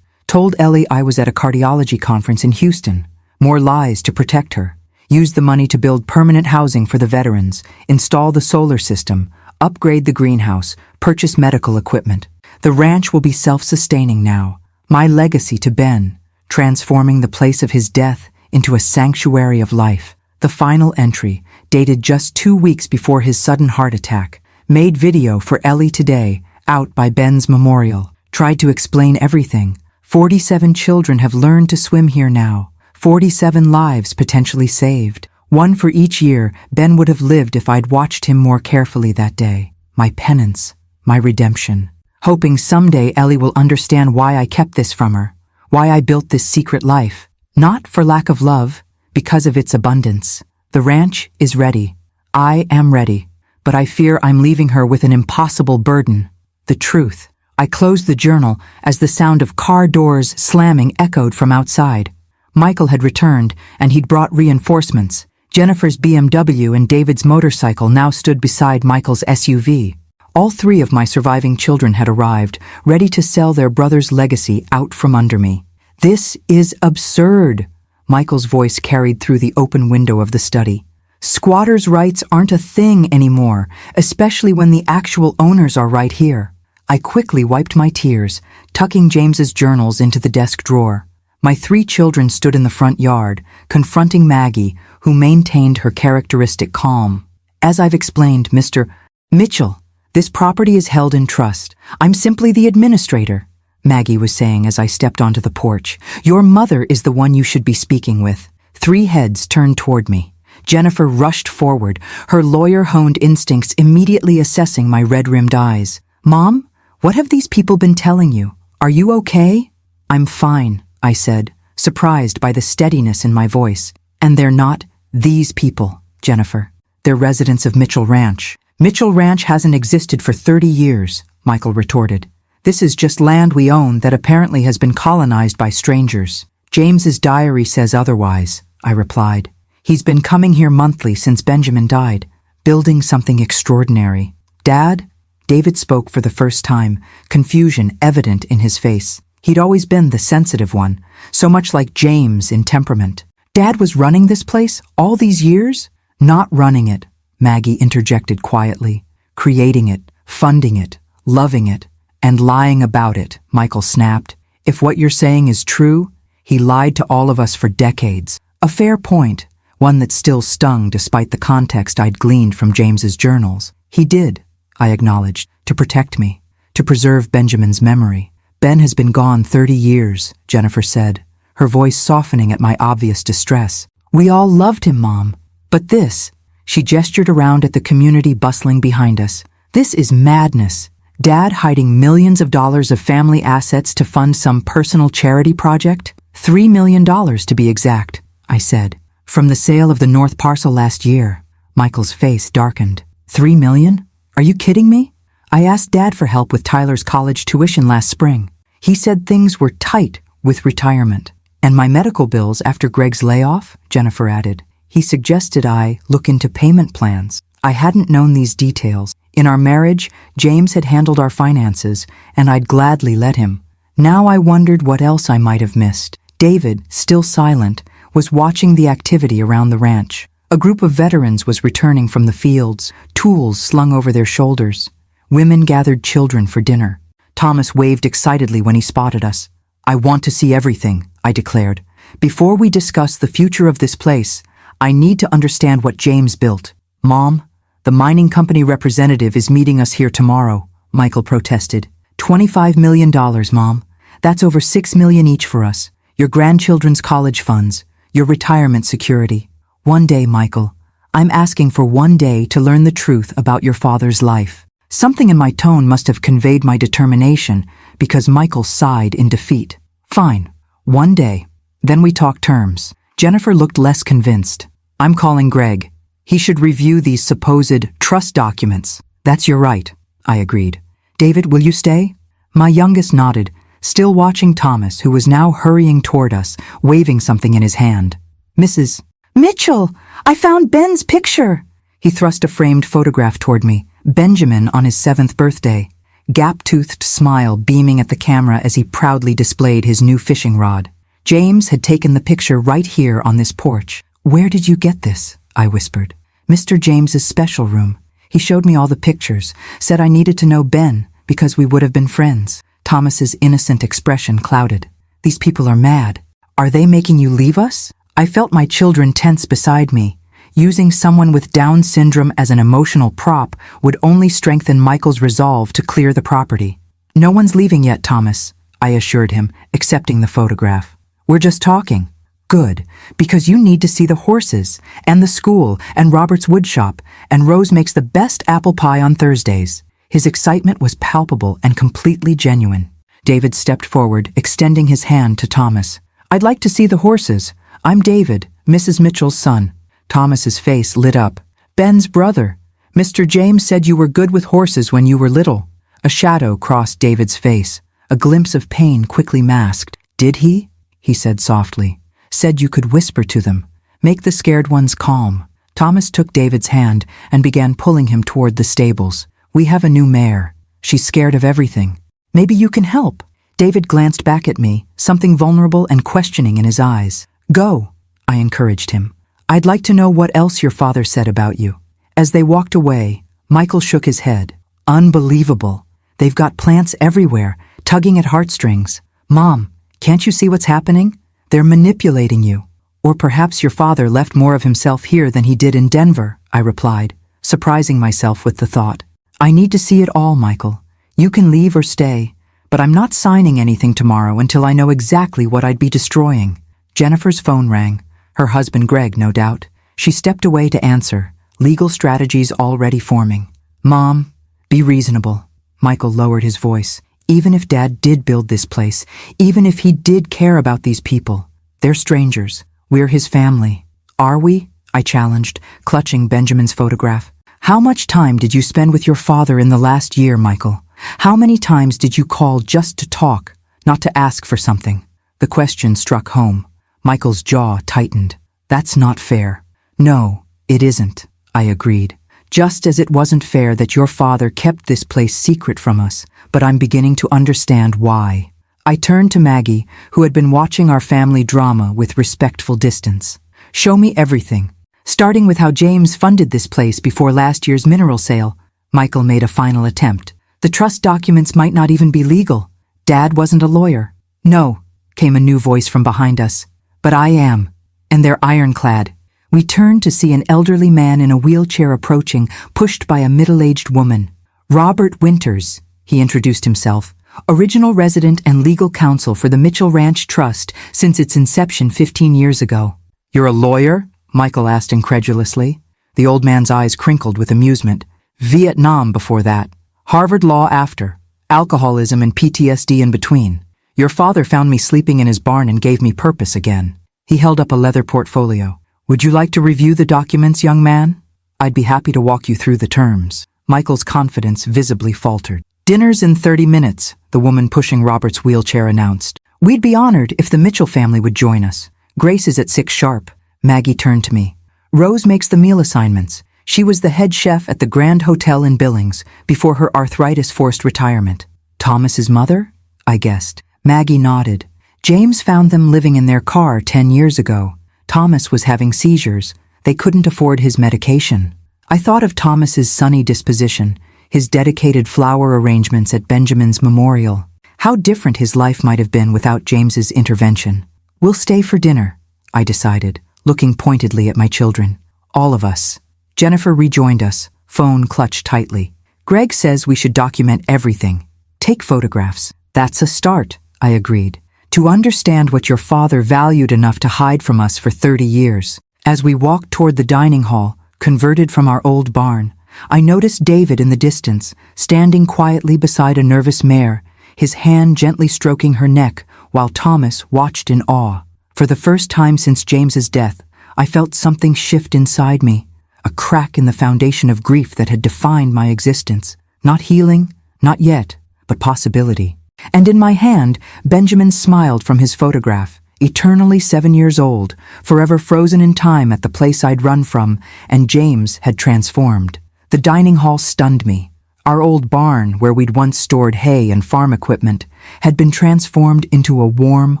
Speaker 1: Told Ellie I was at a cardiology conference in Houston. More lies to protect her. Use the money to build permanent housing for the veterans, install the solar system, upgrade the greenhouse, purchase medical equipment. The ranch will be self-sustaining now. My legacy to Ben, transforming the place of his death into a sanctuary of life. The final entry, dated just 2 weeks before his sudden heart attack. Made video for Ellie today, out by Ben's memorial. Tried to explain everything. 47 children have learned to swim here now. 47 lives potentially saved. 1 for each year Ben would have lived if I'd watched him more carefully that day. My penance, my redemption. Hoping someday Ellie will understand why I kept this from her. Why I built this secret life. Not for lack of love, because of its abundance. The ranch is ready. I am ready. But I fear I'm leaving her with an impossible burden. The truth. I closed the journal as the sound of car doors slamming echoed from outside. Michael had returned, and he'd brought reinforcements. Jennifer's BMW and David's motorcycle now stood beside Michael's SUV. All 3 of my surviving children had arrived, ready to sell their brother's legacy out from under me. This is absurd, Michael's voice carried through the open window of the study. Squatters' rights aren't a thing anymore, especially when the actual owners are right here. I quickly wiped my tears, tucking James's journals into the desk drawer. My 3 children stood in the front yard, confronting Maggie, who maintained her characteristic calm. As I've explained, Mr. Mitchell, this property is held in trust. I'm simply the administrator, Maggie was saying as I stepped onto the porch. Your mother is the one you should be speaking with. 3 heads turned toward me. Jennifer rushed forward, her lawyer-honed instincts immediately assessing my red-rimmed eyes. Mom, what have these people been telling you? Are you okay? I'm fine, I said, surprised by the steadiness in my voice. And they're not these people, Jennifer. They're residents of Mitchell Ranch. Mitchell Ranch hasn't existed for 30 years, Michael retorted. This is just land we own that apparently has been colonized by strangers. James's diary says otherwise, I replied. He's been coming here monthly since Benjamin died, building something extraordinary. Dad? David spoke for the first time, confusion evident in his face. He'd always been the sensitive one, so much like James in temperament. Dad was running this place all these years? Not running it, Maggie interjected quietly. Creating it, funding it, loving it, and lying about it, Michael snapped. If what you're saying is true, he lied to all of us for decades. A fair point, one that still stung despite the context I'd gleaned from James's journals. He did, I acknowledged, to protect me, to preserve Benjamin's memory. Ben has been gone 30 years, Jennifer said, her voice softening at my obvious distress. We all loved him, Mom. But this, she gestured around at the community bustling behind us. This is madness. Dad hiding millions of dollars of family assets to fund some personal charity project? $3 million to be exact, I said. From the sale of the north parcel last year. Michael's face darkened. $3 million? Are you kidding me? I asked Dad for help with Tyler's college tuition last spring. He said things were tight with retirement. And my medical bills after Greg's layoff, Jennifer added. He suggested I look into payment plans. I hadn't known these details. In our marriage, James had handled our finances, and I'd gladly let him. Now I wondered what else I might have missed. David, still silent, was watching the activity around the ranch. A group of veterans was returning from the fields, tools slung over their shoulders. Women gathered children for dinner. Thomas waved excitedly when he spotted us. I want to see everything, I declared. Before we discuss the future of this place, I need to understand what James built. Mom, the mining company representative is meeting us here tomorrow, Michael protested. $25 million, Mom. That's over $6 million each for us. Your grandchildren's college funds, your retirement security. One day, Michael. I'm asking for one day to learn the truth about your father's life. Something in my tone must have conveyed my determination because Michael sighed in defeat. Fine. One day. Then we talk terms. Jennifer looked less convinced. I'm calling Greg. He should review these supposed trust documents. That's your right, I agreed. David, will you stay? My youngest nodded, still watching Thomas, who was now hurrying toward us, waving something in his hand. Mrs. Mitchell, I found Ben's picture. He thrust a framed photograph toward me, Benjamin on his 7th birthday, gap-toothed smile beaming at the camera as he proudly displayed his new fishing rod. James had taken the picture right here on this porch. Where did you get this? I whispered. Mr. James's special room. He showed me all the pictures, said I needed to know Ben because we would have been friends. Thomas's innocent expression clouded. These people are mad. Are they making you leave us? I felt my children tense beside me. Using someone with Down syndrome as an emotional prop would only strengthen Michael's resolve to clear the property. No one's leaving yet, Thomas, I assured him, accepting the photograph. We're just talking. Good, because you need to see the horses, and the school, and Robert's woodshop, and Rose makes the best apple pie on Thursdays. His excitement was palpable and completely genuine. David stepped forward, extending his hand to Thomas. I'd like to see the horses. I'm David, Mrs. Mitchell's son. Thomas's face lit up. Ben's brother. Mr. James said you were good with horses when you were little. A shadow crossed David's face. A glimpse of pain quickly masked. Did he? He said softly. Said you could whisper to them. Make the scared ones calm. Thomas took David's hand and began pulling him toward the stables. We have a new mare. She's scared of everything. Maybe you can help. David glanced back at me, something vulnerable and questioning in his eyes. Go, I encouraged him. I'd like to know what else your father said about you. As they walked away, Michael shook his head. Unbelievable. They've got plants everywhere, tugging at heartstrings. Mom, can't you see what's happening? They're manipulating you. Or perhaps your father left more of himself here than he did in Denver, I replied, surprising myself with the thought. I need to see it all, Michael. You can leave or stay, but I'm not signing anything tomorrow until I know exactly what I'd be destroying. Jennifer's phone rang. Her husband Greg, no doubt. She stepped away to answer, legal strategies already forming. Mom, be reasonable. Michael lowered his voice. Even if Dad did build this place, even if he did care about these people, they're strangers. We're his family. Are we? I challenged, clutching Benjamin's photograph. How much time did you spend with your father in the last year, Michael? How many times did you call just to talk, not to ask for something? The question struck home. Michael's jaw tightened. That's not fair. No, it isn't, I agreed. Just as it wasn't fair that your father kept this place secret from us, but I'm beginning to understand why. I turned to Maggie, who had been watching our family drama with respectful distance. Show me everything, starting with how James funded this place before last year's mineral sale. Michael made a final attempt. The trust documents might not even be legal. Dad wasn't a lawyer. No, came a new voice from behind us. But I am, and they're ironclad. We turned to see an elderly man in a wheelchair approaching, pushed by a middle-aged woman. Robert Winters, he introduced himself, original resident and legal counsel for the Mitchell Ranch Trust since its inception 15 years ago. You're a lawyer? Michael asked incredulously. The old man's eyes crinkled with amusement. Vietnam before that. Harvard Law after. Alcoholism and PTSD in between. Your father found me sleeping in his barn and gave me purpose again. He held up a leather portfolio. Would you like to review the documents, young man? I'd be happy to walk you through the terms. Michael's confidence visibly faltered. Dinner's in 30 minutes, the woman pushing Robert's wheelchair announced. We'd be honored if the Mitchell family would join us. Grace is at 6 sharp. Maggie turned to me. Rose makes the meal assignments. She was the head chef at the Grand Hotel in Billings before her arthritis forced retirement. Thomas's mother? I guessed. Maggie nodded. James found them living in their car 10 years ago. Thomas was having seizures. They couldn't afford his medication. I thought of Thomas's sunny disposition, his dedicated flower arrangements at Benjamin's memorial. How different his life might have been without James's intervention. "We'll stay for dinner," I decided, looking pointedly at my children. All of us. Jennifer rejoined us, phone clutched tightly. "Greg says we should document everything. Take photographs." "That's a start," I agreed. "To understand what your father valued enough to hide from us for 30 years. As we walked toward the dining hall, converted from our old barn, I noticed David in the distance, standing quietly beside a nervous mare, his hand gently stroking her neck, while Thomas watched in awe. For the first time since James's death, I felt something shift inside me, a crack in the foundation of grief that had defined my existence. Not healing, not yet, but possibility. And in my hand, Benjamin smiled from his photograph, eternally 7 years old, forever frozen in time at the place I'd run from, and James had transformed. The dining hall stunned me. Our old barn, where we'd once stored hay and farm equipment, had been transformed into a warm,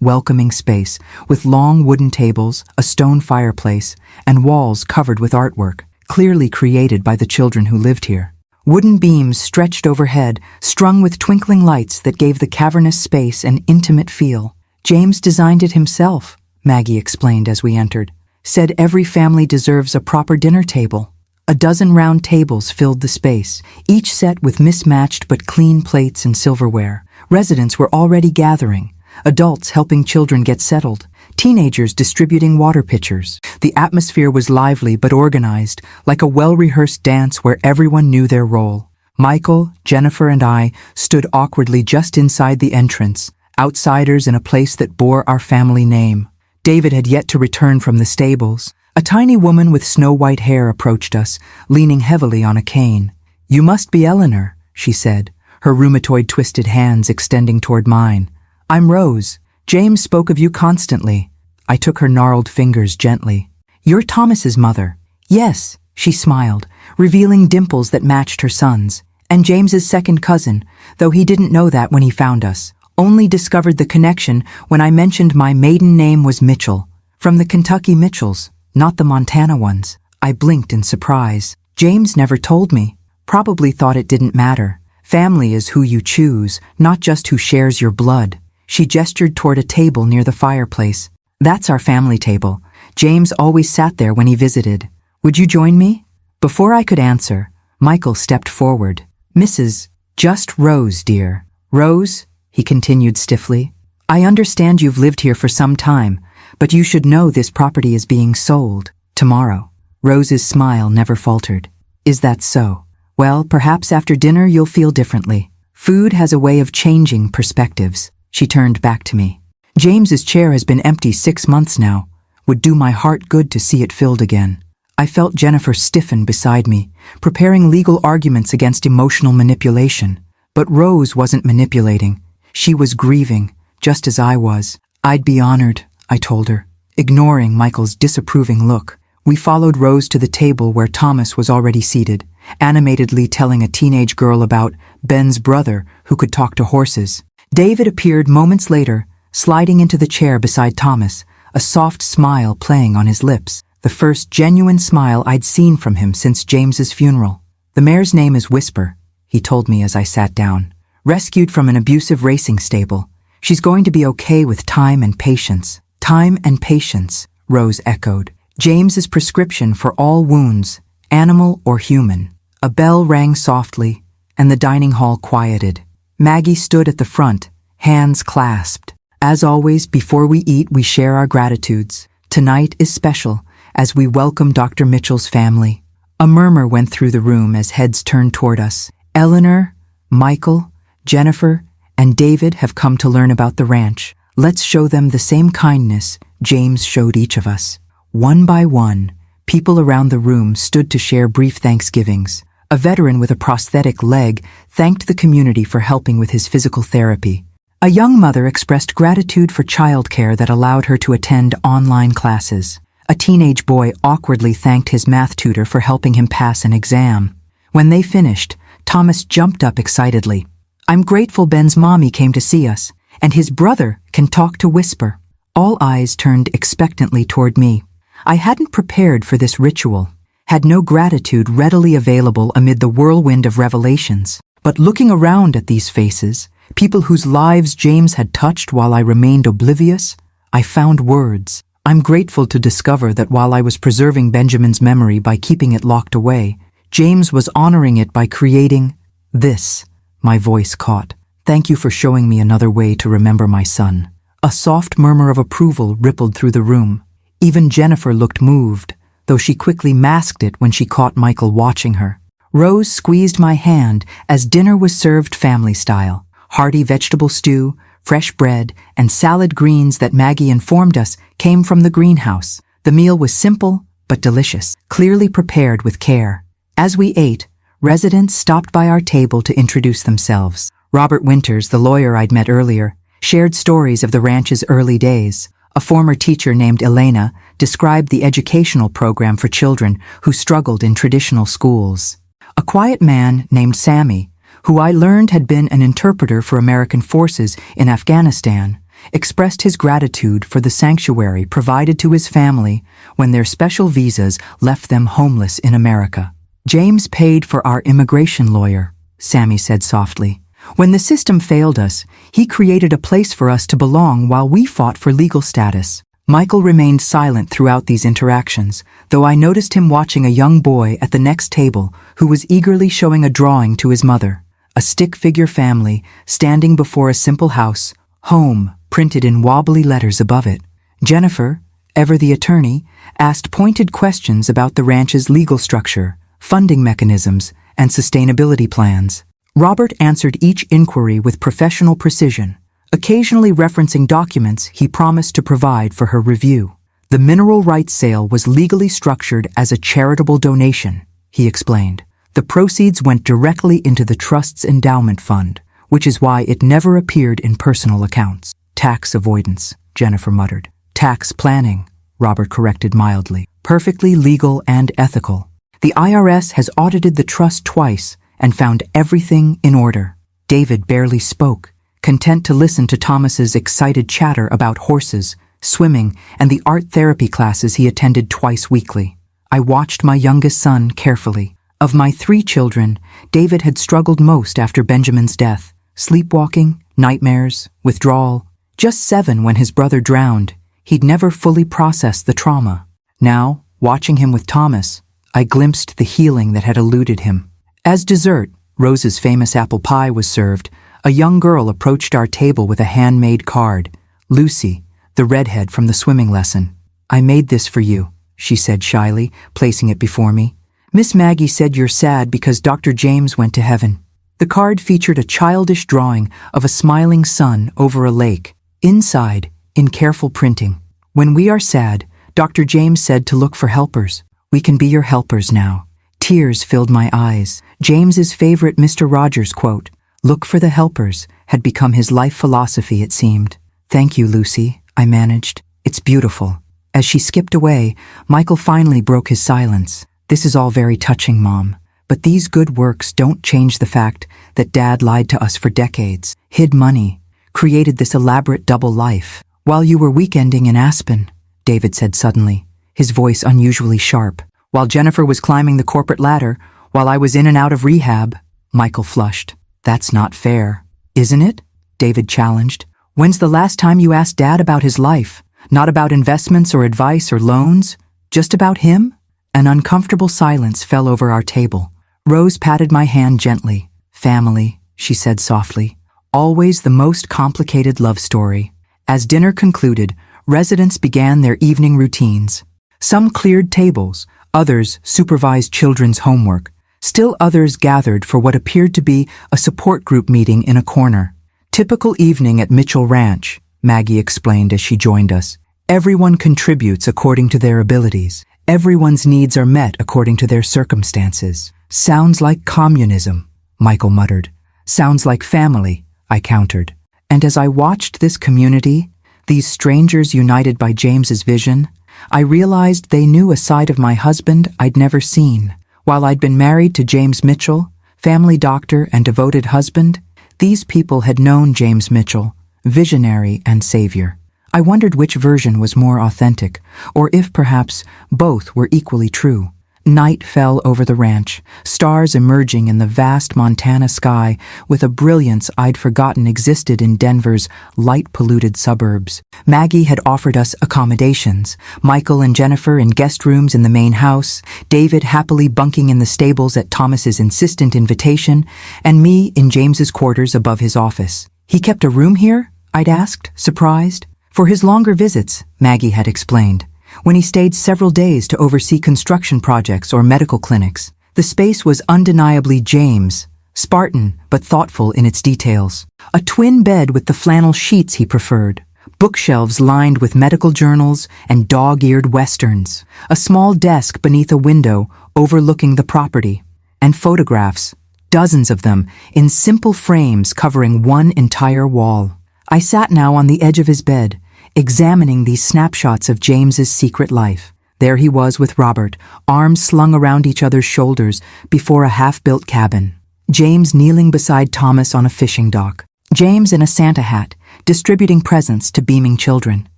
Speaker 1: welcoming space with long wooden tables, a stone fireplace, and walls covered with artwork, clearly created by the children who lived here. Wooden beams stretched overhead, strung with twinkling lights that gave the cavernous space an intimate feel. "James designed it himself," Maggie explained as we entered. "Said every family deserves a proper dinner table." A dozen round tables filled the space, each set with mismatched but clean plates and silverware. Residents were already gathering, adults helping children get settled, teenagers distributing water pitchers. The atmosphere was lively but organized, like a well-rehearsed dance where everyone knew their role. Michael, Jennifer, and I stood awkwardly just inside the entrance, outsiders in a place that bore our family name. David had yet to return from the stables. A tiny woman with snow-white hair approached us, leaning heavily on a cane. "You must be Eleanor," she said, her rheumatoid-twisted hands extending toward mine. "I'm Rose. James spoke of you constantly." I took her gnarled fingers gently. "You're Thomas's mother." "Yes," she smiled, revealing dimples that matched her son's. "And James's second cousin, though he didn't know that when he found us. Only discovered the connection when I mentioned my maiden name was Mitchell, from the Kentucky Mitchells. Not the Montana ones." I blinked in surprise. "James never told me. Probably thought it didn't matter. Family is who you choose, not just who shares your blood." She gestured toward a table near the fireplace. "That's our family table. James always sat there when he visited. Would you join me?" Before I could answer, Michael stepped forward. "Mrs. Just Rose, dear." "Rose," he continued stiffly, "I understand you've lived here for some time, but you should know this property is being sold tomorrow." Rose's smile never faltered. "Is that so? Well, perhaps after dinner you'll feel differently. Food has a way of changing perspectives." She turned back to me. "James's chair has been empty 6 months now. Would do my heart good to see it filled again." I felt Jennifer stiffen beside me, preparing legal arguments against emotional manipulation. But Rose wasn't manipulating. She was grieving, just as I was. "I'd be honored," I told her, ignoring Michael's disapproving look. We followed Rose to the table where Thomas was already seated, animatedly telling a teenage girl about Ben's brother who could talk to horses. David appeared moments later, sliding into the chair beside Thomas, a soft smile playing on his lips, the first genuine smile I'd seen from him since James's funeral. "The mare's name is Whisper," he told me as I sat down. "Rescued from an abusive racing stable. She's going to be okay with time and patience." "Time and patience," Rose echoed. "James's prescription for all wounds, animal or human." A bell rang softly, and the dining hall quieted. Maggie stood at the front, hands clasped. "As always, before we eat, we share our gratitudes. Tonight is special, as we welcome Dr. Mitchell's family." A murmur went through the room as heads turned toward us. "Eleanor, Michael, Jennifer, and David have come to learn about the ranch. Let's show them the same kindness James showed each of us." One by one, people around the room stood to share brief thanksgivings. A veteran with a prosthetic leg thanked the community for helping with his physical therapy. A young mother expressed gratitude for childcare that allowed her to attend online classes. A teenage boy awkwardly thanked his math tutor for helping him pass an exam. When they finished, Thomas jumped up excitedly. "I'm grateful Ben's mommy came to see us, and his brother can talk to Whisper." All eyes turned expectantly toward me. I hadn't prepared for this ritual, had no gratitude readily available amid the whirlwind of revelations. But looking around at these faces, people whose lives James had touched while I remained oblivious. I found words. I'm grateful to discover that while I was preserving Benjamin's memory by keeping it locked away, James was honoring it by creating this. My voice caught. Thank you for showing me another way to remember my son. A soft murmur of approval rippled through the room. Even Jennifer looked moved, though she quickly masked it when she caught Michael watching her. Rose squeezed my hand as dinner was served family style. Hearty vegetable stew, fresh bread, and salad greens that Maggie informed us came from the greenhouse. The meal was simple but delicious, clearly prepared with care. As we ate, residents stopped by our table to introduce themselves. Robert Winters, the lawyer I'd met earlier, shared stories of the ranch's early days. A former teacher named Elena described the educational program for children who struggled in traditional schools. A quiet man named Sammy, who I learned had been an interpreter for American forces in Afghanistan, expressed his gratitude for the sanctuary provided to his family when their special visas left them homeless in America. James paid for our immigration lawyer, Sammy said softly. When the system failed us, he created a place for us to belong while we fought for legal status. Michael remained silent throughout these interactions, though I noticed him watching a young boy at the next table who was eagerly showing a drawing to his mother. A stick-figure family standing before a simple house, home, printed in wobbly letters above it. Jennifer, ever the attorney, asked pointed questions about the ranch's legal structure, funding mechanisms, and sustainability plans. Robert answered each inquiry with professional precision, occasionally referencing documents he promised to provide for her review. The mineral rights sale was legally structured as a charitable donation, he explained. The proceeds went directly into the trust's endowment fund, which is why it never appeared in personal accounts. Tax avoidance, Jennifer muttered. Tax planning, Robert corrected mildly. Perfectly legal and ethical. The IRS has audited the trust twice and found everything in order. David barely spoke, content to listen to Thomas's excited chatter about horses, swimming, and the art therapy classes he attended twice weekly. I watched my youngest son carefully. Of my 3 children, David had struggled most after Benjamin's death. Sleepwalking, nightmares, withdrawal. Just 7 when his brother drowned. He'd never fully processed the trauma. Now, watching him with Thomas, I glimpsed the healing that had eluded him. As dessert, Rose's famous apple pie was served. A young girl approached our table with a handmade card. Lucy, the redhead from the swimming lesson. I made this for you, she said shyly, placing it before me. Miss Maggie said you're sad because Dr. James went to heaven. The card featured a childish drawing of a smiling sun over a lake. Inside, in careful printing, when we are sad, Dr. James said to look for helpers. We can be your helpers now. Tears filled my eyes. James's favorite Mr. Rogers quote, "Look for the helpers," had become his life philosophy, it seemed. Thank you, Lucy, I managed. It's beautiful. As she skipped away, Michael finally broke his silence. This is all very touching, Mom, but these good works don't change the fact that Dad lied to us for decades, hid money, created this elaborate double life. While you were weekending in Aspen, David said suddenly, his voice unusually sharp. While Jennifer was climbing the corporate ladder, while I was in and out of rehab, Michael flushed. That's not fair. Isn't it? David challenged. When's the last time you asked Dad about his life? Not about investments or advice or loans? Just about him? An uncomfortable silence fell over our table. Rose patted my hand gently. Family, she said softly. Always the most complicated love story. As dinner concluded, residents began their evening routines. Some cleared tables, others supervised children's homework. Still others gathered for what appeared to be a support group meeting in a corner. Typical evening at Mitchell Ranch, Maggie explained as she joined us. Everyone contributes according to their abilities. Everyone's needs are met according to their circumstances. Sounds like communism, Michael muttered. Sounds like family, I countered. And as I watched this community, these strangers united by James's vision, I realized they knew a side of my husband I'd never seen. While I'd been married to James Mitchell, family doctor and devoted husband, these people had known James Mitchell, visionary and savior. I wondered which version was more authentic, or if perhaps both were equally true. Night fell over the ranch, stars emerging in the vast Montana sky with a brilliance I'd forgotten existed in Denver's light-polluted suburbs. Maggie had offered us accommodations, Michael and Jennifer in guest rooms in the main house, David happily bunking in the stables at Thomas's insistent invitation, and me in James's quarters above his office. He kept a room here? I'd asked, surprised. For his longer visits, Maggie had explained. When he stayed several days to oversee construction projects or medical clinics. The space was undeniably James, Spartan but thoughtful in its details. A twin bed with the flannel sheets he preferred, bookshelves lined with medical journals and dog-eared westerns, a small desk beneath a window overlooking the property, and photographs, dozens of them, in simple frames covering one entire wall. I sat now on the edge of his bed, examining these snapshots of James's secret life. There he was with Robert, arms slung around each other's shoulders before a half-built cabin. James kneeling beside Thomas on a fishing dock. James in a Santa hat, distributing presents to beaming children.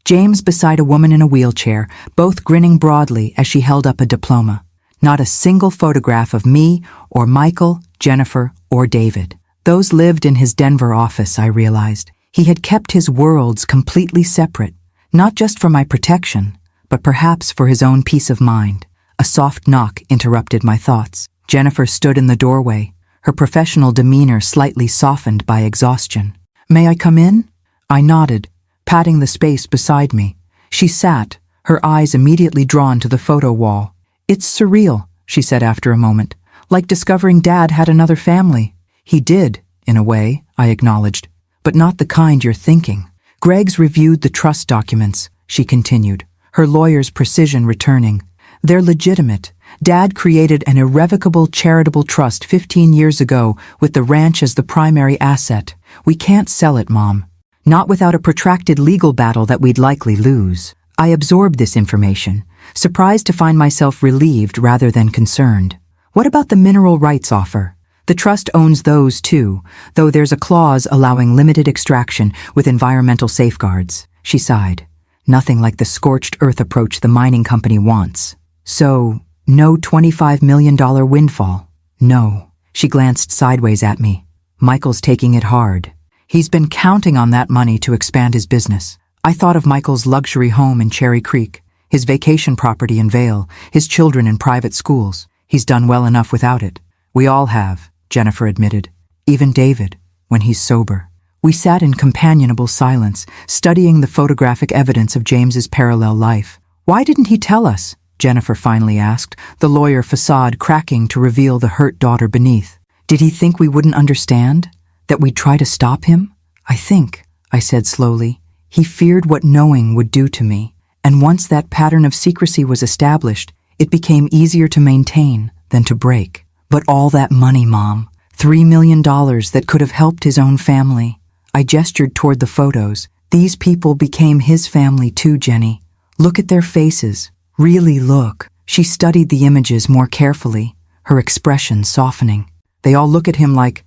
Speaker 1: James beside a woman in a wheelchair, both grinning broadly as she held up a diploma. Not a single photograph of me or Michael, Jennifer, or David. Those lived in his Denver office, I realized. He had kept his worlds completely separate, not just for my protection, but perhaps for his own peace of mind. A soft knock interrupted my thoughts. Jennifer stood in the doorway, her professional demeanor slightly softened by exhaustion. "May I come in?" I nodded, patting the space beside me. She sat, her eyes immediately drawn to the photo wall. "It's surreal," she said after a moment, "like discovering Dad had another family." "He did, in a way," I acknowledged. "But not the kind you're thinking." Greg's reviewed the trust documents, she continued, her lawyer's precision returning. "They're legitimate. Dad created an irrevocable charitable trust 15 years ago with the ranch as the primary asset. We can't sell it, Mom. Not without a protracted legal battle that we'd likely lose." I absorbed this information, surprised to find myself relieved rather than concerned. "What about the mineral rights offer?" "The trust owns those too, though there's a clause allowing limited extraction with environmental safeguards," she sighed. "Nothing like the scorched earth approach the mining company wants." "So, no $25 million windfall?" "No." She glanced sideways at me. "Michael's taking it hard. He's been counting on that money to expand his business." I thought of Michael's luxury home in Cherry Creek, his vacation property in Vail, his children in private schools. He's done well enough without it. "We all have," Jennifer admitted. "Even David, when he's sober." We sat in companionable silence, studying the photographic evidence of James's parallel life. "Why didn't he tell us?" Jennifer finally asked, the lawyer facade cracking to reveal the hurt daughter beneath. "Did he think we wouldn't understand? That we'd try to stop him?" "I think," I said slowly, "he feared what knowing would do to me. And once that pattern of secrecy was established, it became easier to maintain than to break." "But all that money, Mom. $3 million that could have helped his own family." I gestured toward the photos. "These people became his family too, Jenny. Look at their faces. Really look." She studied the images more carefully, her expression softening. "They all look at him like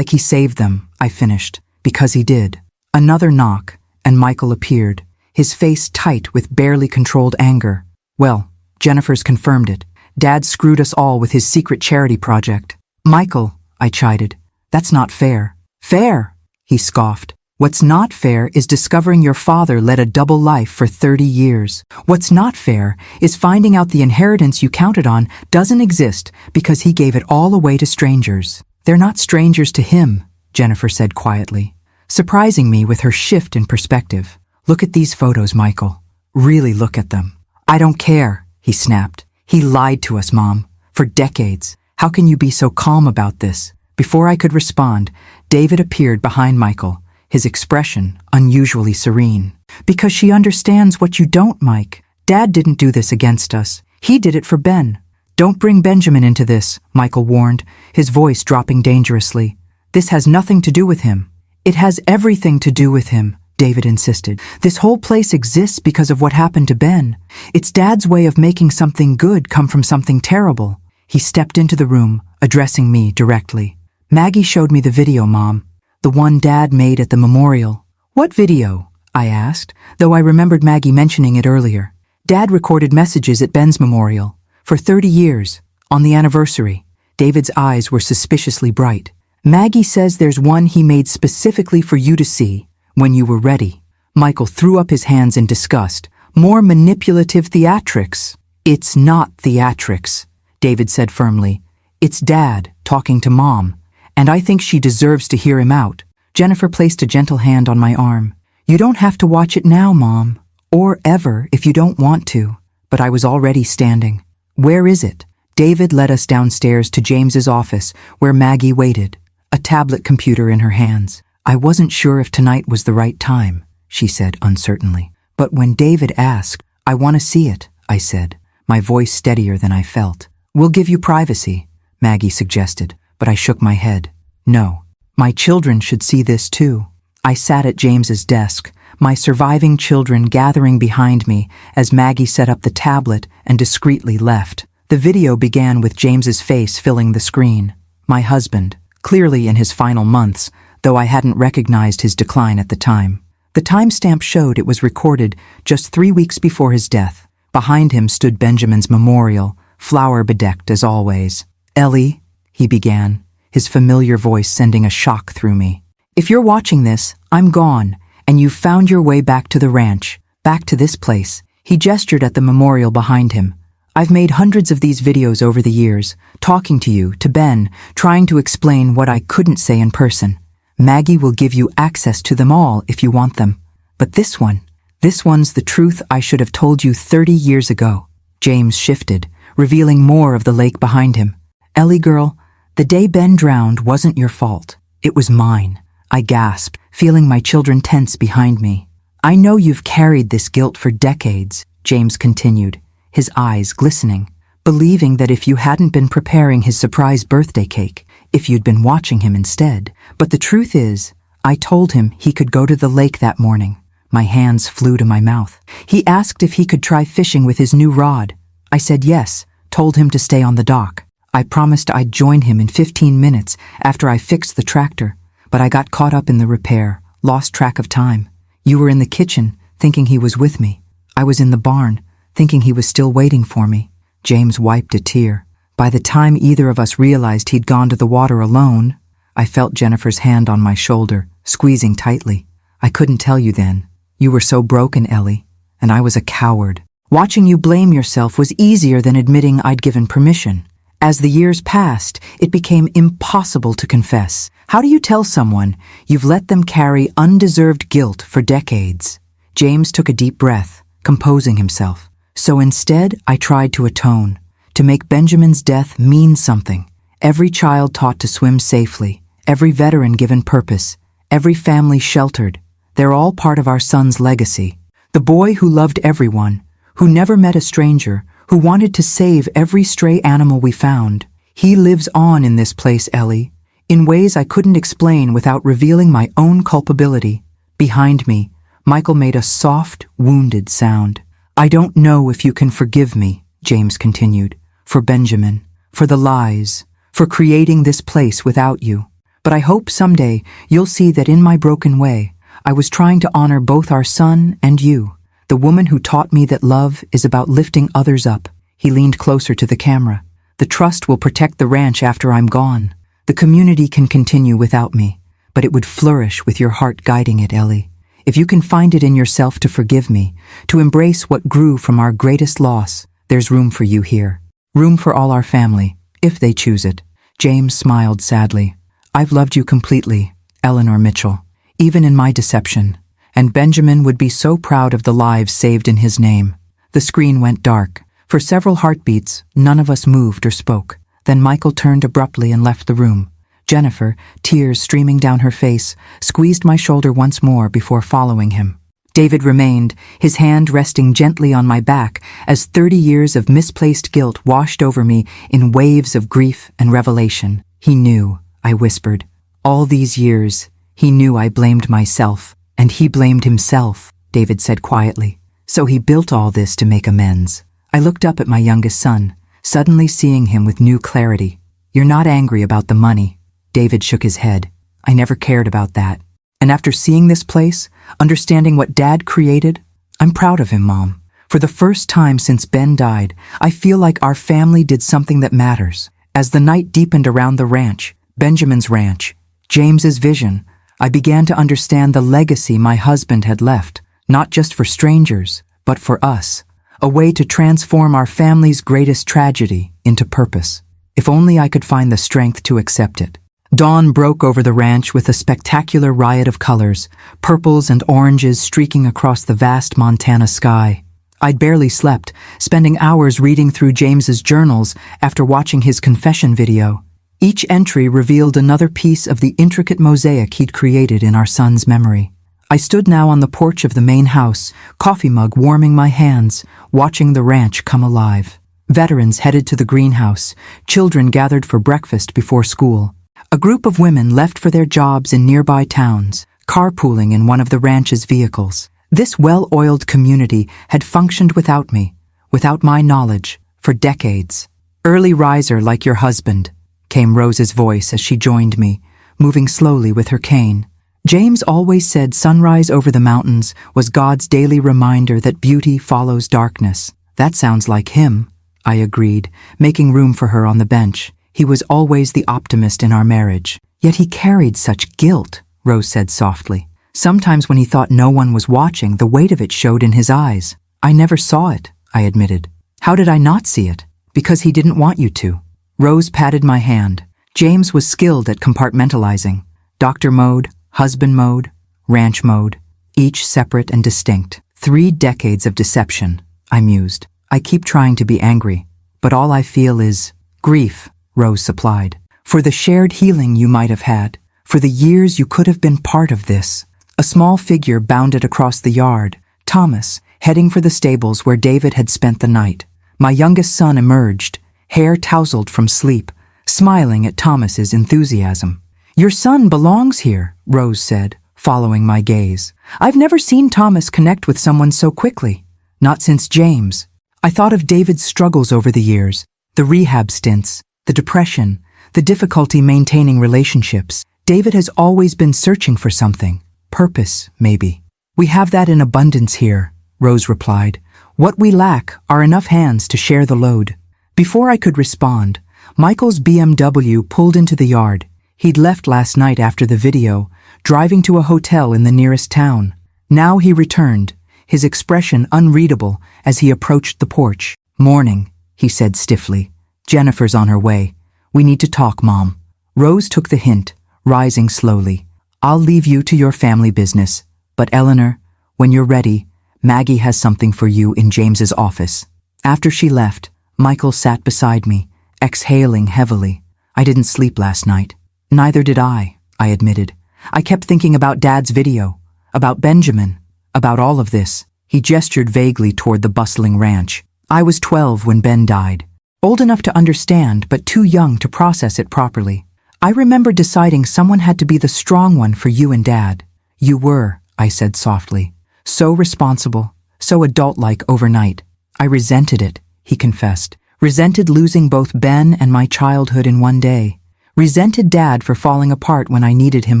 Speaker 1: he saved them," I finished, "because he did." Another knock, and Michael appeared, his face tight with barely controlled anger. "Well, Jennifer's confirmed it. Dad screwed us all with his secret charity project." "Michael," I chided, "that's not fair." "Fair?" he scoffed. "What's not fair is discovering your father led a double life for 30 years. What's not fair is finding out the inheritance you counted on doesn't exist because he gave it all away to strangers." "They're not strangers to him," Jennifer said quietly, surprising me with her shift in perspective. "Look at these photos, Michael. Really look at them." "I don't care," he snapped. "He lied to us, Mom, for decades. How can you be so calm about this?" Before I could respond, David appeared behind Michael, his expression unusually serene. "Because she understands what you don't, Mike. Dad didn't do this against us. He did it for Ben." "Don't bring Benjamin into this," Michael warned, his voice dropping dangerously. "This has nothing to do with him." "It has everything to do with him," David insisted. "This whole place exists because of what happened to Ben. It's Dad's way of making something good come from something terrible." He stepped into the room, addressing me directly. "Maggie showed me the video, Mom. The one Dad made at the memorial." "What video?" I asked, though I remembered Maggie mentioning it earlier. "Dad recorded messages at Ben's memorial. For 30 years, on the anniversary. David's eyes were suspiciously bright. Maggie says there's one he made specifically for you to see, when you were ready. Michael threw up his hands in disgust. More manipulative theatrics. It's not theatrics, David said firmly. It's Dad talking to Mom, and I think she deserves to hear him out. Jennifer placed a gentle hand on my arm. You don't have to watch it now, Mom, or ever if you don't want to. But I was already standing. Where is it? David led us downstairs to James's office, where Maggie waited, a tablet computer in her hands. I wasn't sure if tonight was the right time, she said uncertainly. But when David asked, I want to see it, I said, my voice steadier than I felt. We'll give you privacy, Maggie suggested, but I shook my head. No, my children should see this too. I sat at James's desk, my surviving children gathering behind me as Maggie set up the tablet and discreetly left. The video began with James's face filling the screen. My husband, clearly in his final months, though I hadn't recognized his decline at the time. The timestamp showed it was recorded just 3 weeks before his death. Behind him stood Benjamin's memorial, flower-bedecked as always. Ellie, he began, his familiar voice sending a shock through me. If you're watching this, I'm gone, and you've found your way back to the ranch, back to this place. He gestured at the memorial behind him. I've made hundreds of these videos over the years, talking to you, to Ben, trying to explain what I couldn't say in person. Maggie will give you access to them all if you want them. But this one's the truth I should have told you 30 years ago. James shifted, revealing more of the lake behind him. Ellie girl, the day Ben drowned wasn't your fault. It was mine. I gasped, feeling my children tense behind me. I know you've carried this guilt for decades, James continued, his eyes glistening, believing that if you hadn't been preparing his surprise birthday cake, if you'd been watching him instead. But the truth is, I told him he could go to the lake that morning. My hands flew to my mouth. He asked if he could try fishing with his new rod. I said yes, told him to stay on the dock. I promised I'd join him in 15 minutes after I fixed the tractor, but I got caught up in the repair, lost track of time. You were in the kitchen, thinking he was with me. I was in the barn, thinking he was still waiting for me. James wiped a tear. By the time either of us realized he'd gone to the water alone, I felt Jennifer's hand on my shoulder, squeezing tightly. I couldn't tell you then. You were so broken, Ellie, and I was a coward. Watching you blame yourself was easier than admitting I'd given permission. As the years passed, it became impossible to confess. How do you tell someone you've let them carry undeserved guilt for decades? James took a deep breath, composing himself. So instead, I tried to atone, to make Benjamin's death mean something. Every child taught to swim safely, every veteran given purpose, every family sheltered. They're all part of our son's legacy. The boy who loved everyone, who never met a stranger, who wanted to save every stray animal we found. He lives on in this place, Ellie, in ways I couldn't explain without revealing my own culpability. Behind me, Michael made a soft, wounded sound. I don't know if you can forgive me, James continued, for Benjamin, for the lies, for creating this place without you. But I hope someday you'll see that in my broken way, I was trying to honor both our son and you, the woman who taught me that love is about lifting others up. He leaned closer to the camera. The trust will protect the ranch after I'm gone. The community can continue without me, but it would flourish with your heart guiding it, Ellie. If you can find it in yourself to forgive me, to embrace what grew from our greatest loss, there's room for you here. Room for all our family, if they choose it. James smiled sadly. I've loved you completely, Eleanor Mitchell, even in my deception. And Benjamin would be so proud of the lives saved in his name. The screen went dark. For several heartbeats, none of us moved or spoke. Then Michael turned abruptly and left the room. Jennifer, tears streaming down her face, squeezed my shoulder once more before following him. David remained, his hand resting gently on my back as 30 years of misplaced guilt washed over me in waves of grief and revelation. He knew, I whispered. All these years, he knew I blamed myself, and he blamed himself, David said quietly. So he built all this to make amends. I looked up at my youngest son, suddenly seeing him with new clarity. You're not angry about the money. David shook his head. I never cared about that. And after seeing this place, understanding what Dad created, I'm proud of him, Mom, For the first time since Ben died, I feel like our family did something that matters. As the night deepened around the ranch, Benjamin's ranch, James's vision, I began to understand the legacy my husband had left, not just for strangers, but for us. A way to transform our family's greatest tragedy into purpose. If only I could find the strength to accept it. Dawn broke over the ranch with a spectacular riot of colors, purples and oranges streaking across the vast Montana sky. I'd barely slept, spending hours reading through James's journals after watching his confession video. Each entry revealed another piece of the intricate mosaic he'd created in our son's memory. I stood now on the porch of the main house, coffee mug warming my hands, watching the ranch come alive. Veterans headed to the greenhouse, children gathered for breakfast before school. A group of women left for their jobs in nearby towns, carpooling in one of the ranch's vehicles. This well-oiled community had functioned without me, without my knowledge, for decades. "Early riser like your husband," came Rose's voice as she joined me, moving slowly with her cane. James always said sunrise over the mountains was God's daily reminder that beauty follows darkness. That sounds like him, I agreed, making room for her on the bench. He was always the optimist in our marriage. Yet he carried such guilt, Rose said softly. Sometimes when he thought no one was watching, the weight of it showed in his eyes. "I never saw it," I admitted. "How did I not see it?" "Because he didn't want you to." Rose patted my hand. James was skilled at compartmentalizing. Doctor mode, husband mode, ranch mode, each separate and distinct. 3 decades of deception, I mused. I keep trying to be angry, but all I feel is grief, Rose supplied. For the shared healing you might have had, for the years you could have been part of this. A small figure bounded across the yard, Thomas, heading for the stables where David had spent the night. My youngest son emerged, hair tousled from sleep, smiling at Thomas's enthusiasm. "Your son belongs here," Rose said, following my gaze. "I've never seen Thomas connect with someone so quickly. Not since James." I thought of David's struggles over the years, the rehab stints, the depression, the difficulty maintaining relationships. David has always been searching for something. Purpose, maybe. "We have that in abundance here," Rose replied. "What we lack are enough hands to share the load." Before I could respond, Michael's BMW pulled into the yard. He'd left last night after the video, driving to a hotel in the nearest town. Now he returned, his expression unreadable as he approached the porch. "Morning," he said stiffly. "Jennifer's on her way. We need to talk, Mom." Rose took the hint, rising slowly. "I'll leave you to your family business, but Eleanor, when you're ready, Maggie has something for you in James's office." After she left, Michael sat beside me, exhaling heavily. "I didn't sleep last night." "Neither did I admitted. "I kept thinking about Dad's video, about Benjamin, about all of this." He gestured vaguely toward the bustling ranch. "I was 12 when Ben died. Old enough to understand, but too young to process it properly. I remember deciding someone had to be the strong one for you and Dad. You were," I said softly. "So responsible, so adult-like overnight. I resented it," he confessed. "Resented losing both Ben and my childhood in one day. Resented Dad for falling apart when I needed him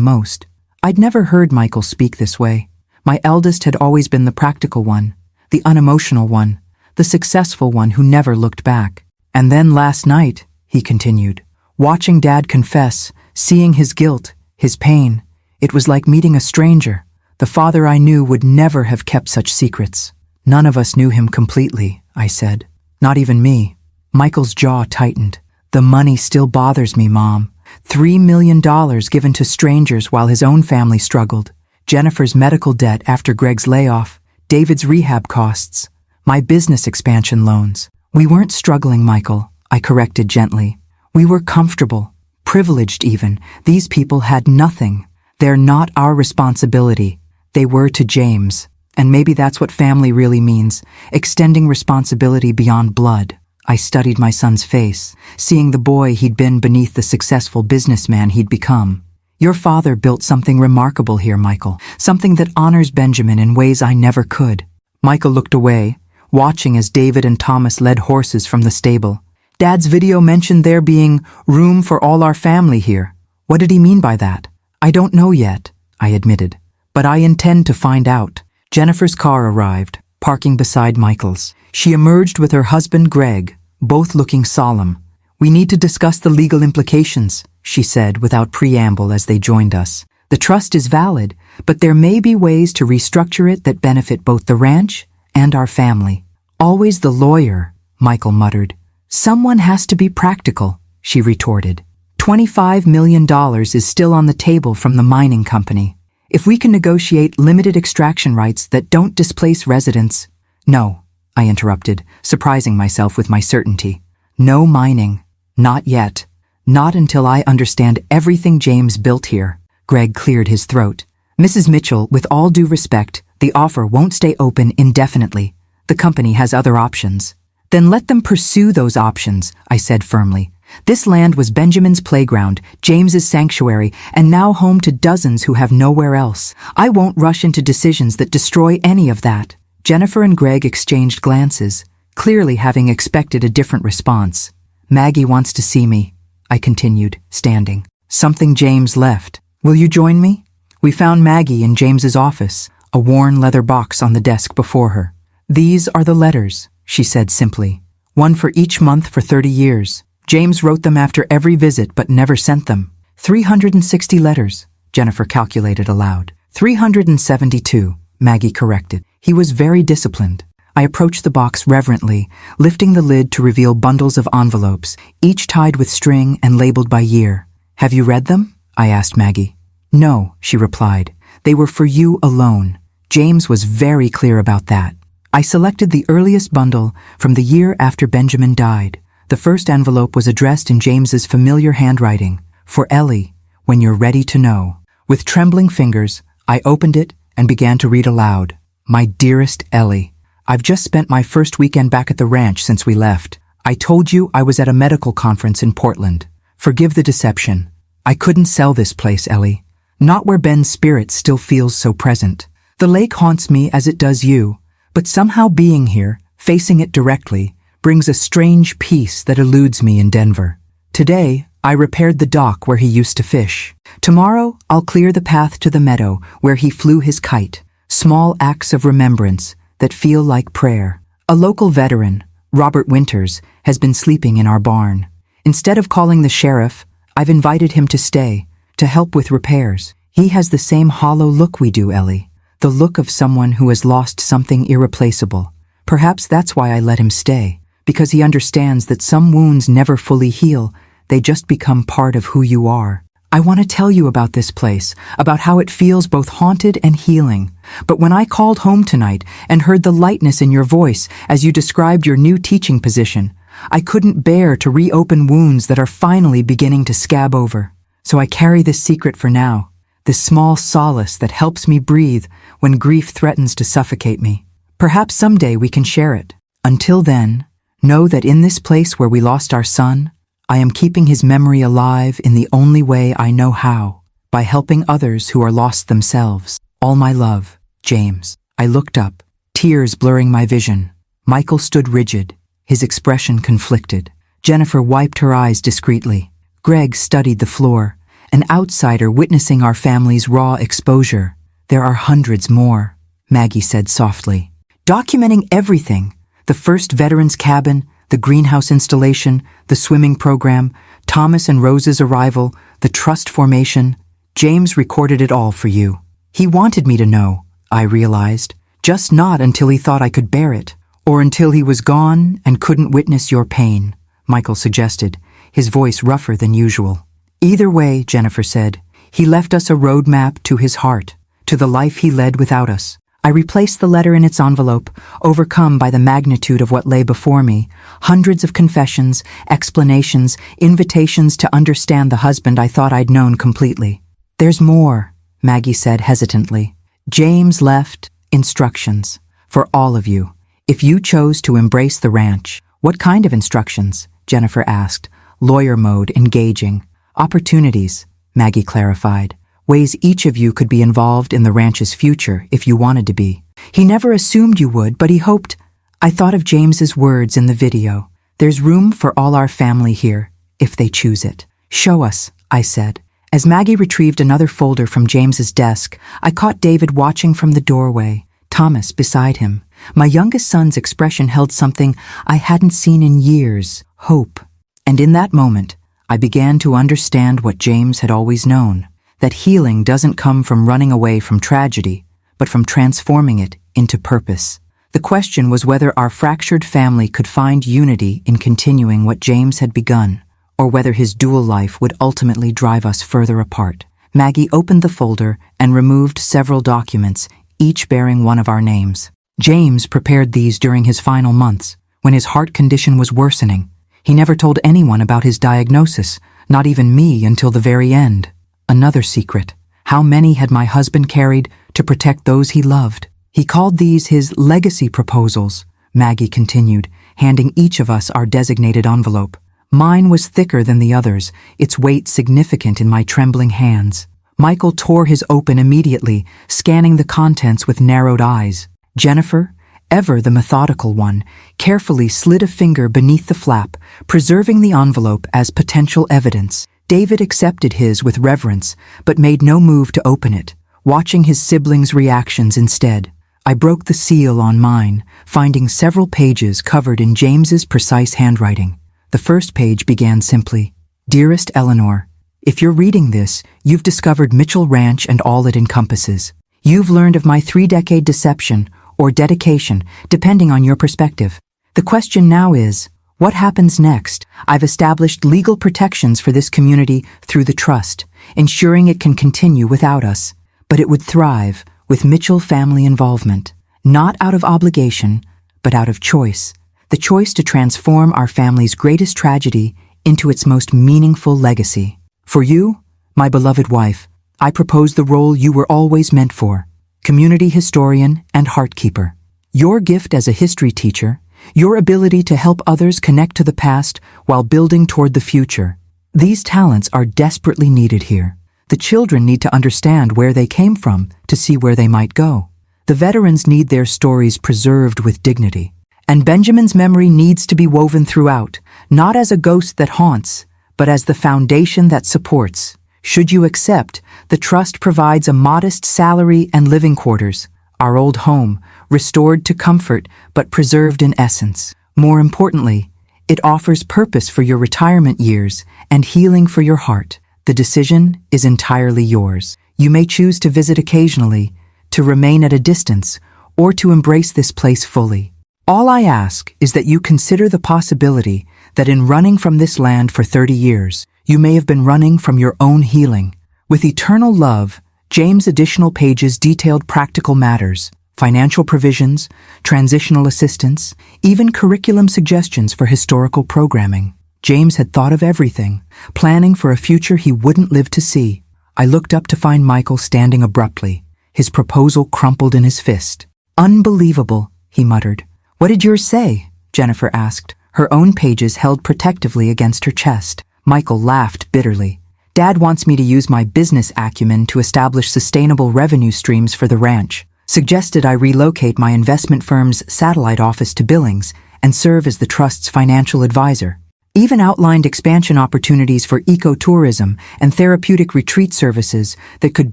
Speaker 1: most." I'd never heard Michael speak this way. My eldest had always been the practical one, the unemotional one, the successful one who never looked back. "And then last night," he continued, "watching Dad confess, seeing his guilt, his pain, it was like meeting a stranger. The father I knew would never have kept such secrets." "None of us knew him completely," I said. "Not even me." Michael's jaw tightened. "The money still bothers me, Mom. $3 million given to strangers while his own family struggled. Jennifer's medical debt after Greg's layoff, David's rehab costs, my business expansion loans. We weren't struggling, Michael," I corrected gently. "We were comfortable, privileged even. These people had nothing. They're not our responsibility. They were to James. And maybe that's what family really means, extending responsibility beyond blood." I studied my son's face, seeing the boy he'd been beneath the successful businessman he'd become. "Your father built something remarkable here, Michael, something that honors Benjamin in ways I never could." Michael looked away, watching as David and Thomas led horses from the stable. "Dad's video mentioned there being room for all our family here. What did he mean by that?" "I don't know yet," I admitted, "but I intend to find out." Jennifer's car arrived, parking beside Michael's. She emerged with her husband Greg, both looking solemn. "We need to discuss the legal implications," she said without preamble as they joined us. "The trust is valid, but there may be ways to restructure it that benefit both the ranch and our family." "Always the lawyer," Michael muttered. "Someone has to be practical," she retorted. $25 million is still on the table from the mining company. If we can negotiate limited extraction rights that don't displace residents— "No," I interrupted, surprising myself with my certainty. "No mining. Not yet. Not until I understand everything James built here." Greg cleared his throat. "Mrs. Mitchell, with all due respect, the offer won't stay open indefinitely. The company has other options." "Then let them pursue those options," I said firmly. "This land was Benjamin's playground, James's sanctuary, and now home to dozens who have nowhere else. I won't rush into decisions that destroy any of that." Jennifer and Greg exchanged glances, clearly having expected a different response. "Maggie wants to see me," I continued, standing. "Something James left. Will you join me?" We found Maggie in James's office, a worn leather box on the desk before her. "These are the letters," she said simply. "One for each month for 30 years. James wrote them after every visit but never sent them. 360 letters," Jennifer calculated aloud. 372, Maggie corrected. "He was very disciplined." I approached the box reverently, lifting the lid to reveal bundles of envelopes, each tied with string and labeled by year. "Have you read them?" I asked Maggie. "No," she replied. "They were for you alone. James was very clear about that." I selected the earliest bundle from the year after Benjamin died. The first envelope was addressed in James's familiar handwriting, "For Ellie, when you're ready to know." With trembling fingers, I opened it and began to read aloud. "My dearest Ellie, I've just spent my first weekend back at the ranch since we left. I told you I was at a medical conference in Portland. Forgive the deception. I couldn't sell this place, Ellie. Not where Ben's spirit still feels so present. The lake haunts me as it does you, but somehow being here, facing it directly, brings a strange peace that eludes me in Denver. Today, I repaired the dock where he used to fish. Tomorrow, I'll clear the path to the meadow where he flew his kite. Small acts of remembrance that feel like prayer. A local veteran, Robert Winters, has been sleeping in our barn. Instead of calling the sheriff, I've invited him to stay, to help with repairs. He has the same hollow look we do, Ellie. The look of someone who has lost something irreplaceable. Perhaps that's why I let him stay, because he understands that some wounds never fully heal, they just become part of who you are. I want to tell you about this place, about how it feels both haunted and healing. But when I called home tonight and heard the lightness in your voice as you described your new teaching position, I couldn't bear to reopen wounds that are finally beginning to scab over. So I carry this secret for now, this small solace that helps me breathe when grief threatens to suffocate me. Perhaps someday we can share it. Until then, know that in this place where we lost our son, I am keeping his memory alive in the only way I know how, by helping others who are lost themselves. All my love, James. I looked up, tears blurring my vision. Michael stood rigid, his expression conflicted. Jennifer wiped her eyes discreetly. Greg studied the floor, an outsider witnessing our family's raw exposure. "There are hundreds more," Maggie said softly. "Documenting everything. The first veterans cabin, the greenhouse installation, the swimming program, Thomas and Rose's arrival, the trust formation. James recorded it all for you. He wanted me to know, I realized, just not until he thought I could bear it, or until he was gone and couldn't witness your pain," Michael suggested, his voice rougher than usual. "Either way," Jennifer said, "he left us a roadmap to his heart, to the life he led without us." I replaced the letter in its envelope, overcome by the magnitude of what lay before me. Hundreds of confessions, explanations, invitations to understand the husband I thought I'd known completely. "There's more," Maggie said hesitantly. "James left instructions for all of you, if you chose to embrace the ranch." "What kind of instructions?" Jennifer asked, lawyer mode engaging. "Opportunities," Maggie clarified. "Ways each of you could be involved in the ranch's future if you wanted to be. He never assumed you would, but he hoped." I thought of James's words in the video. "There's room for all our family here, if they choose it." "Show us," I said. As Maggie retrieved another folder from James's desk, I caught David watching from the doorway, Thomas beside him. My youngest son's expression held something I hadn't seen in years: hope. And in that moment, I began to understand what James had always known, that healing doesn't come from running away from tragedy, but from transforming it into purpose. The question was whether our fractured family could find unity in continuing what James had begun, or whether his dual life would ultimately drive us further apart. Maggie opened the folder and removed several documents, each bearing one of our names. James prepared these during his final months, when his heart condition was worsening. He never told anyone about his diagnosis, not even me, until the very end. Another secret. How many had my husband carried to protect those he loved? He called these his legacy proposals, Maggie continued, handing each of us our designated envelope. Mine was thicker than the others, its weight significant in my trembling hands. Michael tore his open immediately, scanning the contents with narrowed eyes. Jennifer, ever the methodical one, carefully slid a finger beneath the flap, preserving the envelope as potential evidence. David accepted his with reverence, but made no move to open it, watching his siblings' reactions instead. I broke the seal on mine, finding several pages covered in James's precise handwriting. The first page began simply, "Dearest Eleanor, if you're reading this, you've discovered Mitchell Ranch and all it encompasses. You've learned of my 3-decade deception, or dedication, depending on your perspective. The question now is, what happens next? I've established legal protections for this community through the trust, ensuring it can continue without us. But it would thrive with Mitchell family involvement, not out of obligation, but out of choice. The choice to transform our family's greatest tragedy into its most meaningful legacy. For you, my beloved wife, I propose the role you were always meant for: community historian and heartkeeper. Your gift as a history teacher, your ability to help others connect to the past while building toward the future. These talents are desperately needed here. The children need to understand where they came from to see where they might go. The veterans need their stories preserved with dignity. And Benjamin's memory needs to be woven throughout, not as a ghost that haunts, but as the foundation that supports. Should you accept, the trust provides a modest salary and living quarters, our old home, restored to comfort but preserved in essence. More importantly, it offers purpose for your retirement years and healing for your heart. The decision is entirely yours. You may choose to visit occasionally, to remain at a distance, or to embrace this place fully. All I ask is that you consider the possibility that in running from this land for 30 years, you may have been running from your own healing. With eternal love, James' additional pages detailed practical matters, financial provisions, transitional assistance, even curriculum suggestions for historical programming. James had thought of everything, planning for a future he wouldn't live to see. I looked up to find Michael standing abruptly, his proposal crumpled in his fist. "Unbelievable," he muttered. "What did yours say?" Jennifer asked, her own pages held protectively against her chest. Michael laughed bitterly. "Dad wants me to use my business acumen to establish sustainable revenue streams for the ranch. Suggested I relocate my investment firm's satellite office to Billings and serve as the trust's financial advisor. Even outlined expansion opportunities for ecotourism and therapeutic retreat services that could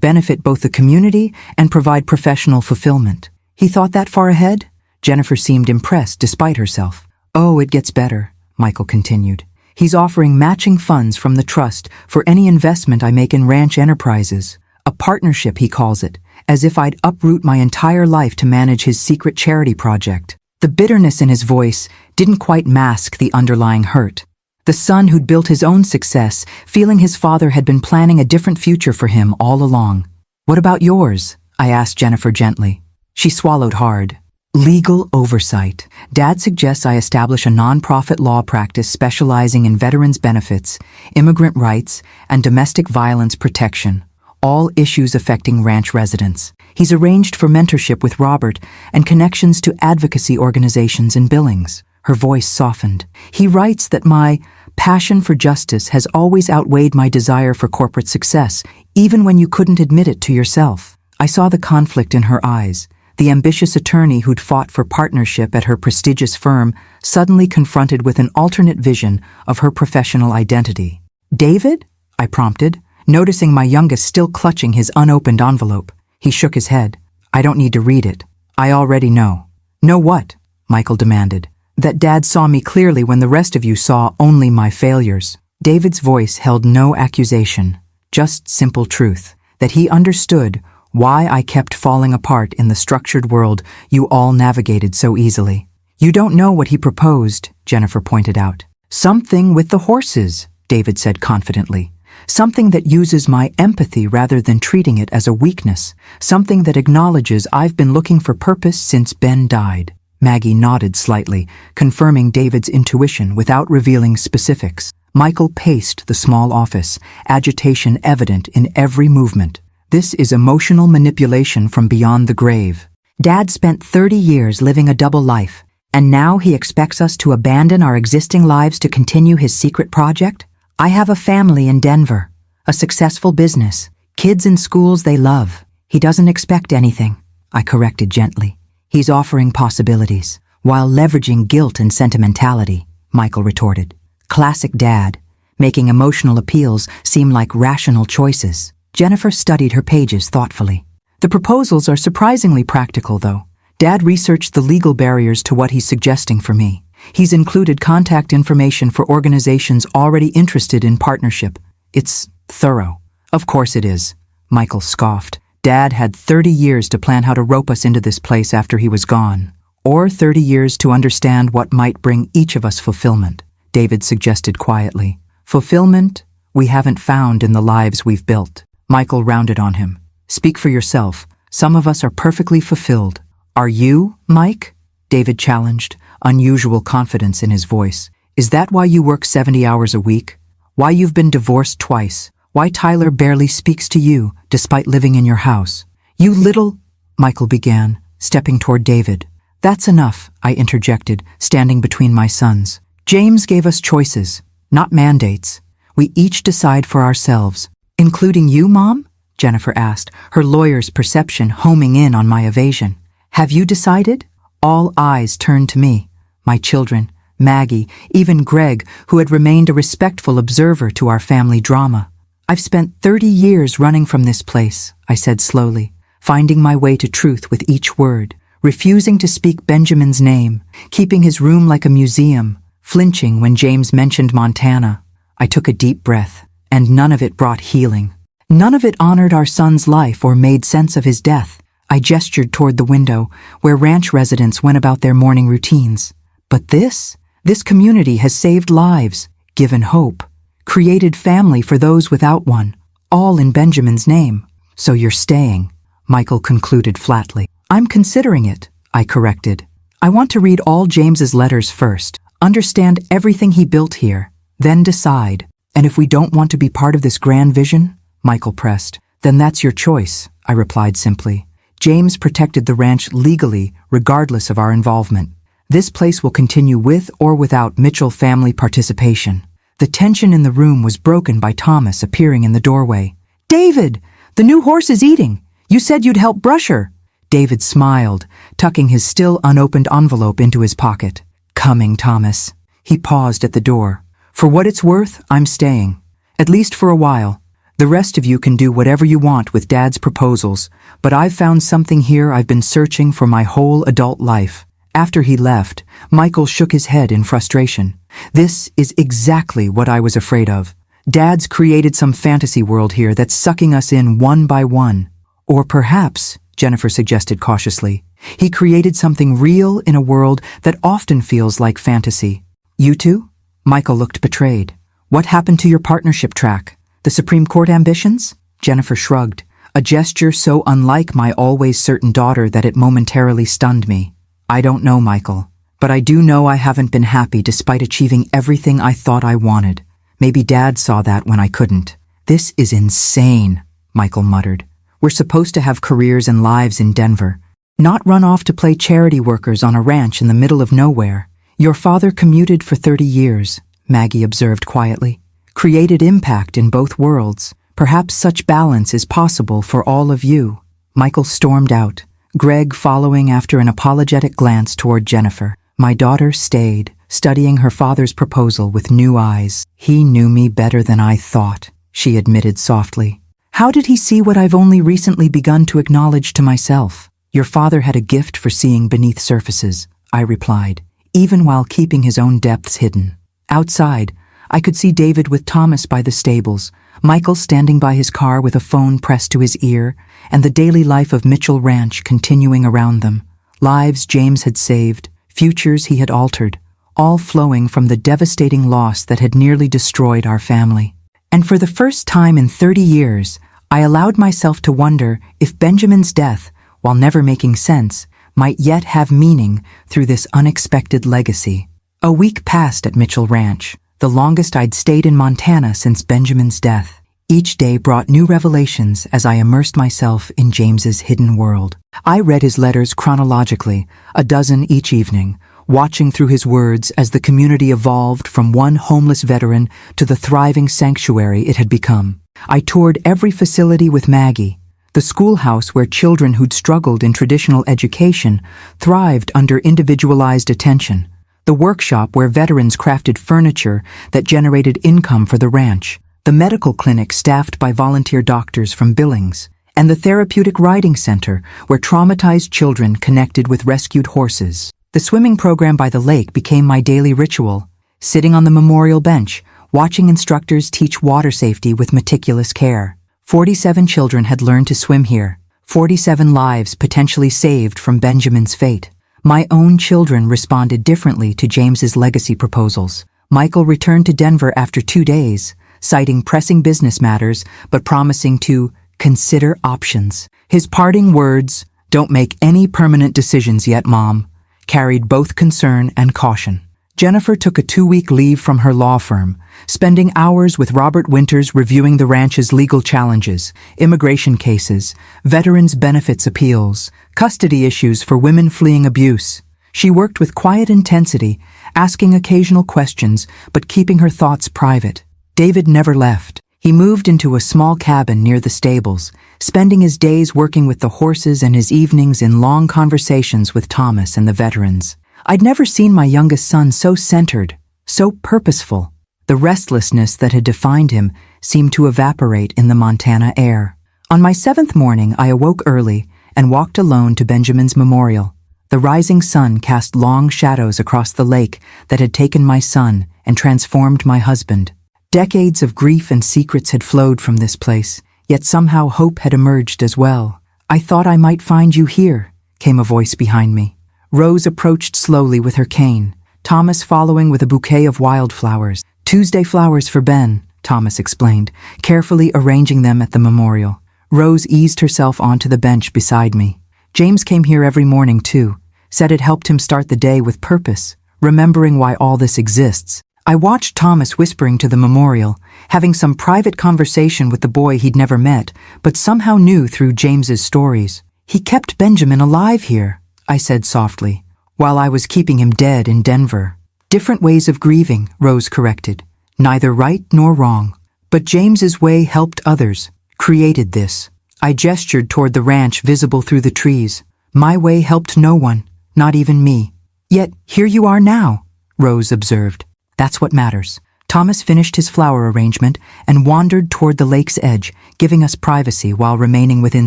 Speaker 1: benefit both the community and provide professional fulfillment." "He thought that far ahead?" Jennifer seemed impressed despite herself. "Oh, it gets better," Michael continued. "He's offering matching funds from the trust for any investment I make in ranch enterprises. A partnership, he calls it, as if I'd uproot my entire life to manage his secret charity project." The bitterness in his voice didn't quite mask the underlying hurt. The son who'd built his own success, feeling his father had been planning a different future for him all along. "What about yours?" I asked Jennifer gently. She swallowed hard. "Legal oversight. Dad suggests I establish a nonprofit law practice specializing in veterans' benefits, immigrant rights, and domestic violence protection, all issues affecting ranch residents. He's arranged for mentorship with Robert and connections to advocacy organizations in Billings." Her voice softened. "He writes that my passion for justice has always outweighed my desire for corporate success, even when you couldn't admit it to yourself." I saw the conflict in her eyes. The ambitious attorney who'd fought for partnership at her prestigious firm suddenly confronted with an alternate vision of her professional identity. "David?" I prompted, noticing my youngest still clutching his unopened envelope. He shook his head. "I don't need to read it. I already know." Know what? Michael demanded. That Dad saw me clearly when the rest of you saw only my failures. David's voice held no accusation, just simple truth, that he understood why I kept falling apart in the structured world you all navigated so easily. You don't know what he proposed, Jennifer pointed out. Something with the horses, David said confidently. Something that uses my empathy rather than treating it as a weakness. Something that acknowledges I've been looking for purpose since Ben died. Maggie nodded slightly, confirming David's intuition without revealing specifics. Michael paced the small office, agitation evident in every movement. This is emotional manipulation from beyond the grave. Dad spent 30 years living a double life, and now he expects us to abandon our existing lives to continue his secret project? I have a family in Denver, a successful business, kids in schools they love. He doesn't expect anything, I corrected gently. He's offering possibilities, while leveraging guilt and sentimentality, Michael retorted. Classic Dad, making emotional appeals seem like rational choices. Jennifer studied her pages thoughtfully. The proposals are surprisingly practical, though. Dad researched the legal barriers to what he's suggesting for me. He's included contact information for organizations already interested in partnership. It's thorough. Of course it is, Michael scoffed. Dad had 30 years to plan how to rope us into this place after he was gone. Or 30 years to understand what might bring each of us fulfillment, David suggested quietly. Fulfillment we haven't found in the lives we've built. Michael rounded on him. Speak for yourself. Some of us are perfectly fulfilled. Are you, Mike? David challenged, unusual confidence in his voice. Is that why you work 70 hours a week? Why you've been divorced twice? Why Tyler barely speaks to you, despite living in your house? You little... Michael began, stepping toward David. That's enough, I interjected, standing between my sons. James gave us choices, not mandates. We each decide for ourselves. Including you, Mom? Jennifer asked, her lawyer's perception homing in on my evasion. Have you decided? All eyes turned to me. My children, Maggie, even Greg, who had remained a respectful observer to our family drama. I've spent 30 years running from this place, I said slowly, finding my way to truth with each word, refusing to speak Benjamin's name, keeping his room like a museum, flinching when James mentioned Montana. I took a deep breath, and none of it brought healing. None of it honored our son's life or made sense of his death. I gestured toward the window, where ranch residents went about their morning routines. But this community has saved lives, given hope, created family for those without one, all in Benjamin's name. So you're staying, Michael concluded flatly. I'm considering it, I corrected. I want to read all James's letters first, understand everything he built here, then decide. And if we don't want to be part of this grand vision, Michael pressed, then that's your choice, I replied simply. James protected the ranch legally, regardless of our involvement. This place will continue with or without Mitchell family participation. The tension in the room was broken by Thomas appearing in the doorway. David, the new horse is eating. You said you'd help brush her. David smiled, tucking his still unopened envelope into his pocket. Coming, Thomas. He paused at the door. For what it's worth, I'm staying. At least for a while. The rest of you can do whatever you want with Dad's proposals, but I've found something here I've been searching for my whole adult life. After he left, Michael shook his head in frustration. This is exactly what I was afraid of. Dad's created some fantasy world here that's sucking us in one by one. Or perhaps, Jennifer suggested cautiously, he created something real in a world that often feels like fantasy. You two? Michael looked betrayed. What happened to your partnership track? The Supreme Court ambitions? Jennifer shrugged, a gesture so unlike my always certain daughter that it momentarily stunned me. I don't know, Michael, but I do know I haven't been happy despite achieving everything I thought I wanted. Maybe Dad saw that when I couldn't. This is insane, Michael muttered. We're supposed to have careers and lives in Denver, not run off to play charity workers on a ranch in the middle of nowhere. Your father commuted for 30 years, Maggie observed quietly. Created impact in both worlds. Perhaps such balance is possible for all of you. Michael stormed out, Greg following after an apologetic glance toward Jennifer. My daughter stayed, studying her father's proposal with new eyes. He knew me better than I thought, she admitted softly. How did he see what I've only recently begun to acknowledge to myself? Your father had a gift for seeing beneath surfaces, I replied, even while keeping his own depths hidden. Outside, I could see David with Thomas by the stables, Michael standing by his car with a phone pressed to his ear, and the daily life of Mitchell Ranch continuing around them. Lives James had saved, futures he had altered, all flowing from the devastating loss that had nearly destroyed our family. And for the first time in 30 years, I allowed myself to wonder if Benjamin's death, while never making sense, might yet have meaning through this unexpected legacy. A week passed at Mitchell Ranch, the longest I'd stayed in Montana since Benjamin's death. Each day brought new revelations as I immersed myself in James's hidden world. I read his letters chronologically, a dozen each evening, watching through his words as the community evolved from one homeless veteran to the thriving sanctuary it had become. I toured every facility with Maggie, the schoolhouse where children who'd struggled in traditional education thrived under individualized attention, the workshop where veterans crafted furniture that generated income for the ranch, the medical clinic staffed by volunteer doctors from Billings, and the therapeutic riding center where traumatized children connected with rescued horses. The swimming program by the lake became my daily ritual, sitting on the memorial bench, watching instructors teach water safety with meticulous care. 47 children had learned to swim here, 47 lives potentially saved from Benjamin's fate. My own children responded differently to James's legacy proposals. Michael returned to Denver after 2 days, citing pressing business matters but promising to consider options. His parting words, "Don't make any permanent decisions yet, Mom," carried both concern and caution. Jennifer took a 2-week leave from her law firm, spending hours with Robert Winters reviewing the ranch's legal challenges, immigration cases, veterans' benefits appeals, custody issues for women fleeing abuse. She worked with quiet intensity, asking occasional questions but keeping her thoughts private. David never left. He moved into a small cabin near the stables, spending his days working with the horses and his evenings in long conversations with Thomas and the veterans. I'd never seen my youngest son so centered, so purposeful. The restlessness that had defined him seemed to evaporate in the Montana air. On my 7th morning, I awoke early and walked alone to Benjamin's memorial. The rising sun cast long shadows across the lake that had taken my son and transformed my husband. Decades of grief and secrets had flowed from this place, yet somehow hope had emerged as well. "I thought I might find you here," came a voice behind me. Rose approached slowly with her cane, Thomas following with a bouquet of wildflowers. "Tuesday flowers for Ben," Thomas explained, carefully arranging them at the memorial. Rose eased herself onto the bench beside me. "James came here every morning too, said it helped him start the day with purpose, remembering why all this exists." I watched Thomas whispering to the memorial, having some private conversation with the boy he'd never met, but somehow knew through James's stories. "He kept Benjamin alive here," I said softly, "while I was keeping him dead in Denver." "Different ways of grieving," Rose corrected. "Neither right nor wrong. But James's way helped others, created this." I gestured toward the ranch visible through the trees. "My way helped no one, not even me. Yet here you are now," Rose observed. "That's what matters." Thomas finished his flower arrangement and wandered toward the lake's edge, giving us privacy while remaining within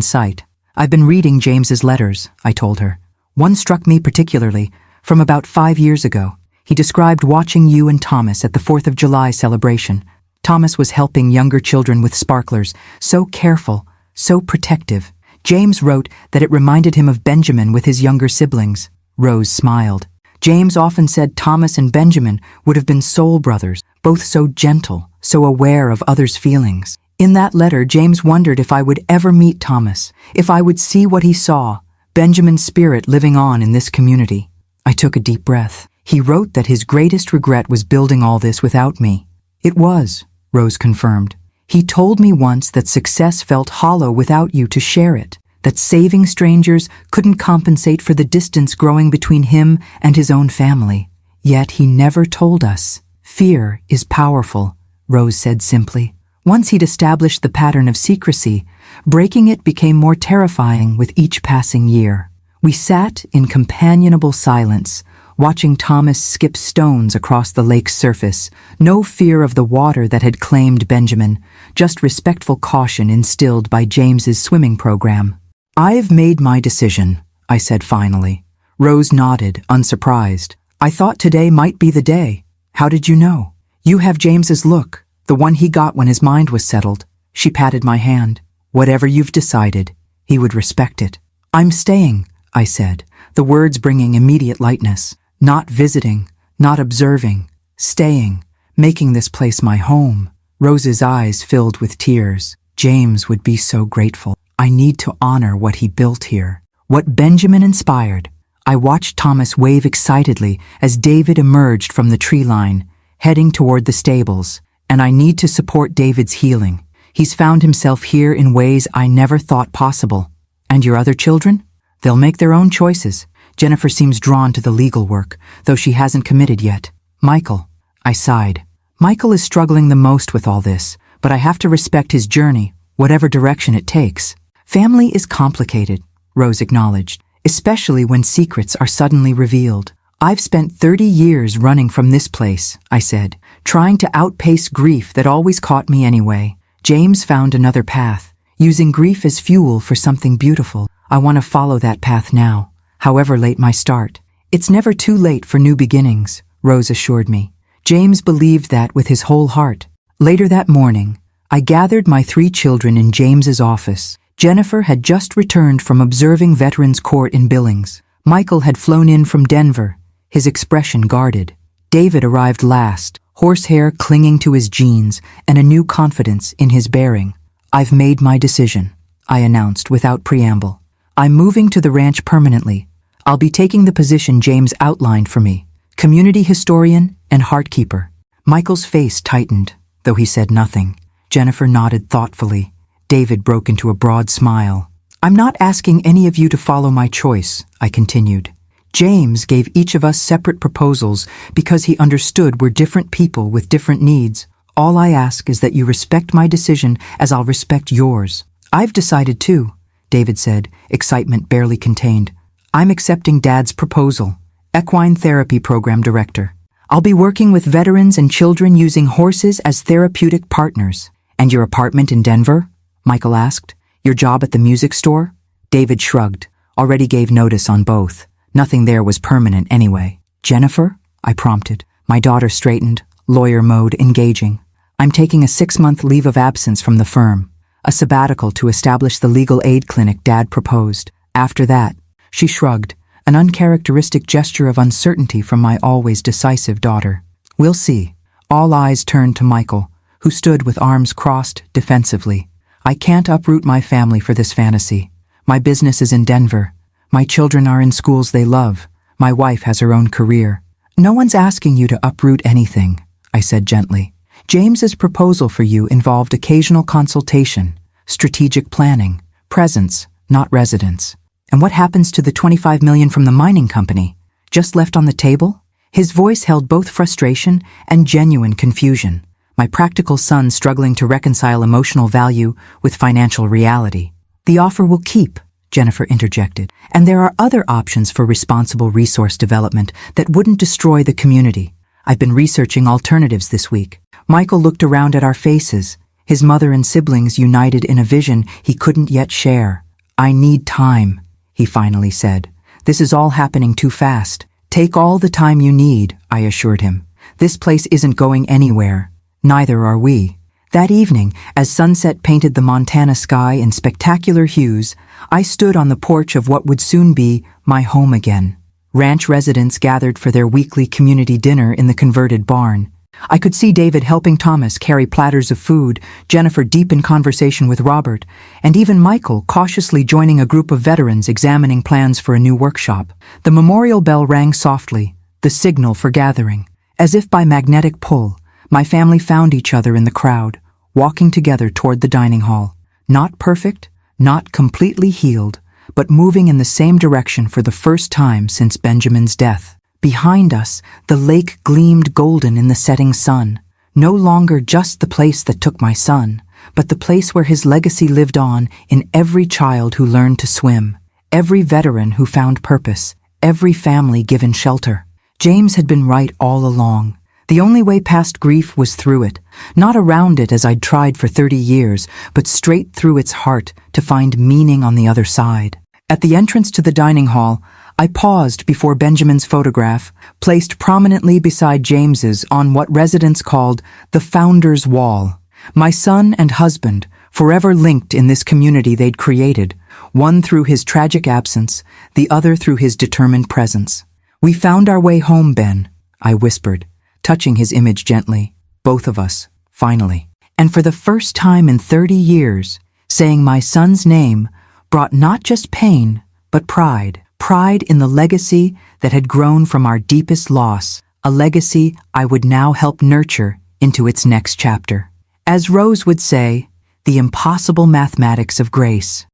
Speaker 1: sight. "I've been reading James's letters," I told her. "One struck me particularly, from about 5 years ago. He described watching you and Thomas at the 4th of July celebration. Thomas was helping younger children with sparklers, so careful, so protective. James wrote that it reminded him of Benjamin with his younger siblings." Rose smiled. "James often said Thomas and Benjamin would have been soul brothers, both so gentle, so aware of others' feelings. In that letter, James wondered if I would ever meet Thomas, if I would see what he saw, Benjamin's spirit living on in this community." I took a deep breath. "He wrote that his greatest regret was building all this without me." "It was," Rose confirmed. "He told me once that success felt hollow without you to share it, that saving strangers couldn't compensate for the distance growing between him and his own family. Yet he never told us. Fear is powerful," Rose said simply. "Once he'd established the pattern of secrecy, breaking it became more terrifying with each passing year." We sat in companionable silence, watching Thomas skip stones across the lake's surface, no fear of the water that had claimed Benjamin, just respectful caution instilled by James's swimming program. "I've made my decision," I said finally. Rose nodded, unsurprised. I thought today might be the day. How did you know? You have James's look, the one he got when his mind was settled. She patted my hand. Whatever you've decided, he would respect it. I'm staying, I said, the words bringing immediate lightness. Not visiting, not observing, staying, making this place my home. Rose's eyes filled with tears. James would be so grateful. I need to honor what he built here. What Benjamin inspired. I watched Thomas wave excitedly as David emerged from the tree line, heading toward the stables, and I need to support David's healing. He's found himself here in ways I never thought possible. And your other children? They'll make their own choices. Jennifer seems drawn to the legal work, though she hasn't committed yet. Michael, I sighed. Michael is struggling the most with all this, but I have to respect his journey, whatever direction it takes. Family is complicated, Rose acknowledged, especially when secrets are suddenly revealed. I've spent 30 years running from this place, I said, trying to outpace grief that always caught me anyway. James found another path, using grief as fuel for something beautiful. I want to follow that path now, however late my start. It's never too late for new beginnings, Rose assured me. James believed that with his whole heart. Later that morning, I gathered my 3 children in James's office. Jennifer had just returned from observing Veterans Court in Billings. Michael had flown in from Denver, his expression guarded. David arrived last, horsehair clinging to his jeans and a new confidence in his bearing. I've made my decision, I announced without preamble. I'm moving to the ranch permanently. I'll be taking the position James outlined for me, community historian and heartkeeper. Michael's face tightened, though he said nothing. Jennifer nodded thoughtfully. David broke into a broad smile. I'm not asking any of you to follow my choice, I continued. James gave each of us separate proposals because he understood we're different people with different needs. All I ask is that you respect my decision as I'll respect yours. I've decided too, David said, excitement barely contained. I'm accepting Dad's proposal, equine therapy program director. I'll be working with veterans and children using horses as therapeutic partners. And your apartment in Denver? Michael asked. Your job at the music store? David shrugged, already gave notice on both. Nothing there was permanent anyway. Jennifer? I prompted. My daughter straightened, lawyer mode engaging. I'm taking a 6-month leave of absence from the firm, a sabbatical to establish the legal aid clinic Dad proposed. After that, she shrugged, an uncharacteristic gesture of uncertainty from my always decisive daughter. We'll see. All eyes turned to Michael, who stood with arms crossed defensively. I can't uproot my family for this fantasy. My business is in Denver. My children are in schools they love. My wife has her own career. No one's asking you to uproot anything, I said gently. James's proposal for you involved occasional consultation, strategic planning, presence, not residence. And what happens to the $25 million from the mining company? Just left on the table? His voice held both frustration and genuine confusion. My practical son struggling to reconcile emotional value with financial reality. The offer will keep, Jennifer interjected, and there are other options for responsible resource development that wouldn't destroy the community. I've been researching alternatives this week. Michael looked around at our faces, his mother and siblings united in a vision he couldn't yet share. I need time, he finally said. This is all happening too fast. Take all the time you need, I assured him. This place isn't going anywhere. Neither are we. That evening, as sunset painted the Montana sky in spectacular hues, I stood on the porch of what would soon be my home again. Ranch residents gathered for their weekly community dinner in the converted barn. I could see David helping Thomas carry platters of food, Jennifer deep in conversation with Robert, and even Michael cautiously joining a group of veterans examining plans for a new workshop. The memorial bell rang softly, the signal for gathering. As if by magnetic pull, my family found each other in the crowd, walking together toward the dining hall. Not perfect, not completely healed, but moving in the same direction for the first time since Benjamin's death. Behind us, the lake gleamed golden in the setting sun, no longer just the place that took my son, but the place where his legacy lived on in every child who learned to swim, every veteran who found purpose, every family given shelter. James had been right all along. The only way past grief was through it, not around it as I'd tried for 30 years, but straight through its heart to find meaning on the other side. At the entrance to the dining hall, I paused before Benjamin's photograph, placed prominently beside James's on what residents called the Founder's Wall. My son and husband, forever linked in this community they'd created, one through his tragic absence, the other through his determined presence. "We found our way home, Ben," I whispered, touching his image gently. "Both of us, finally." And for the first time in 30 years, saying my son's name brought not just pain, but pride. Pride in the legacy that had grown from our deepest loss, a legacy I would now help nurture into its next chapter. As Rose would say, the impossible mathematics of grace.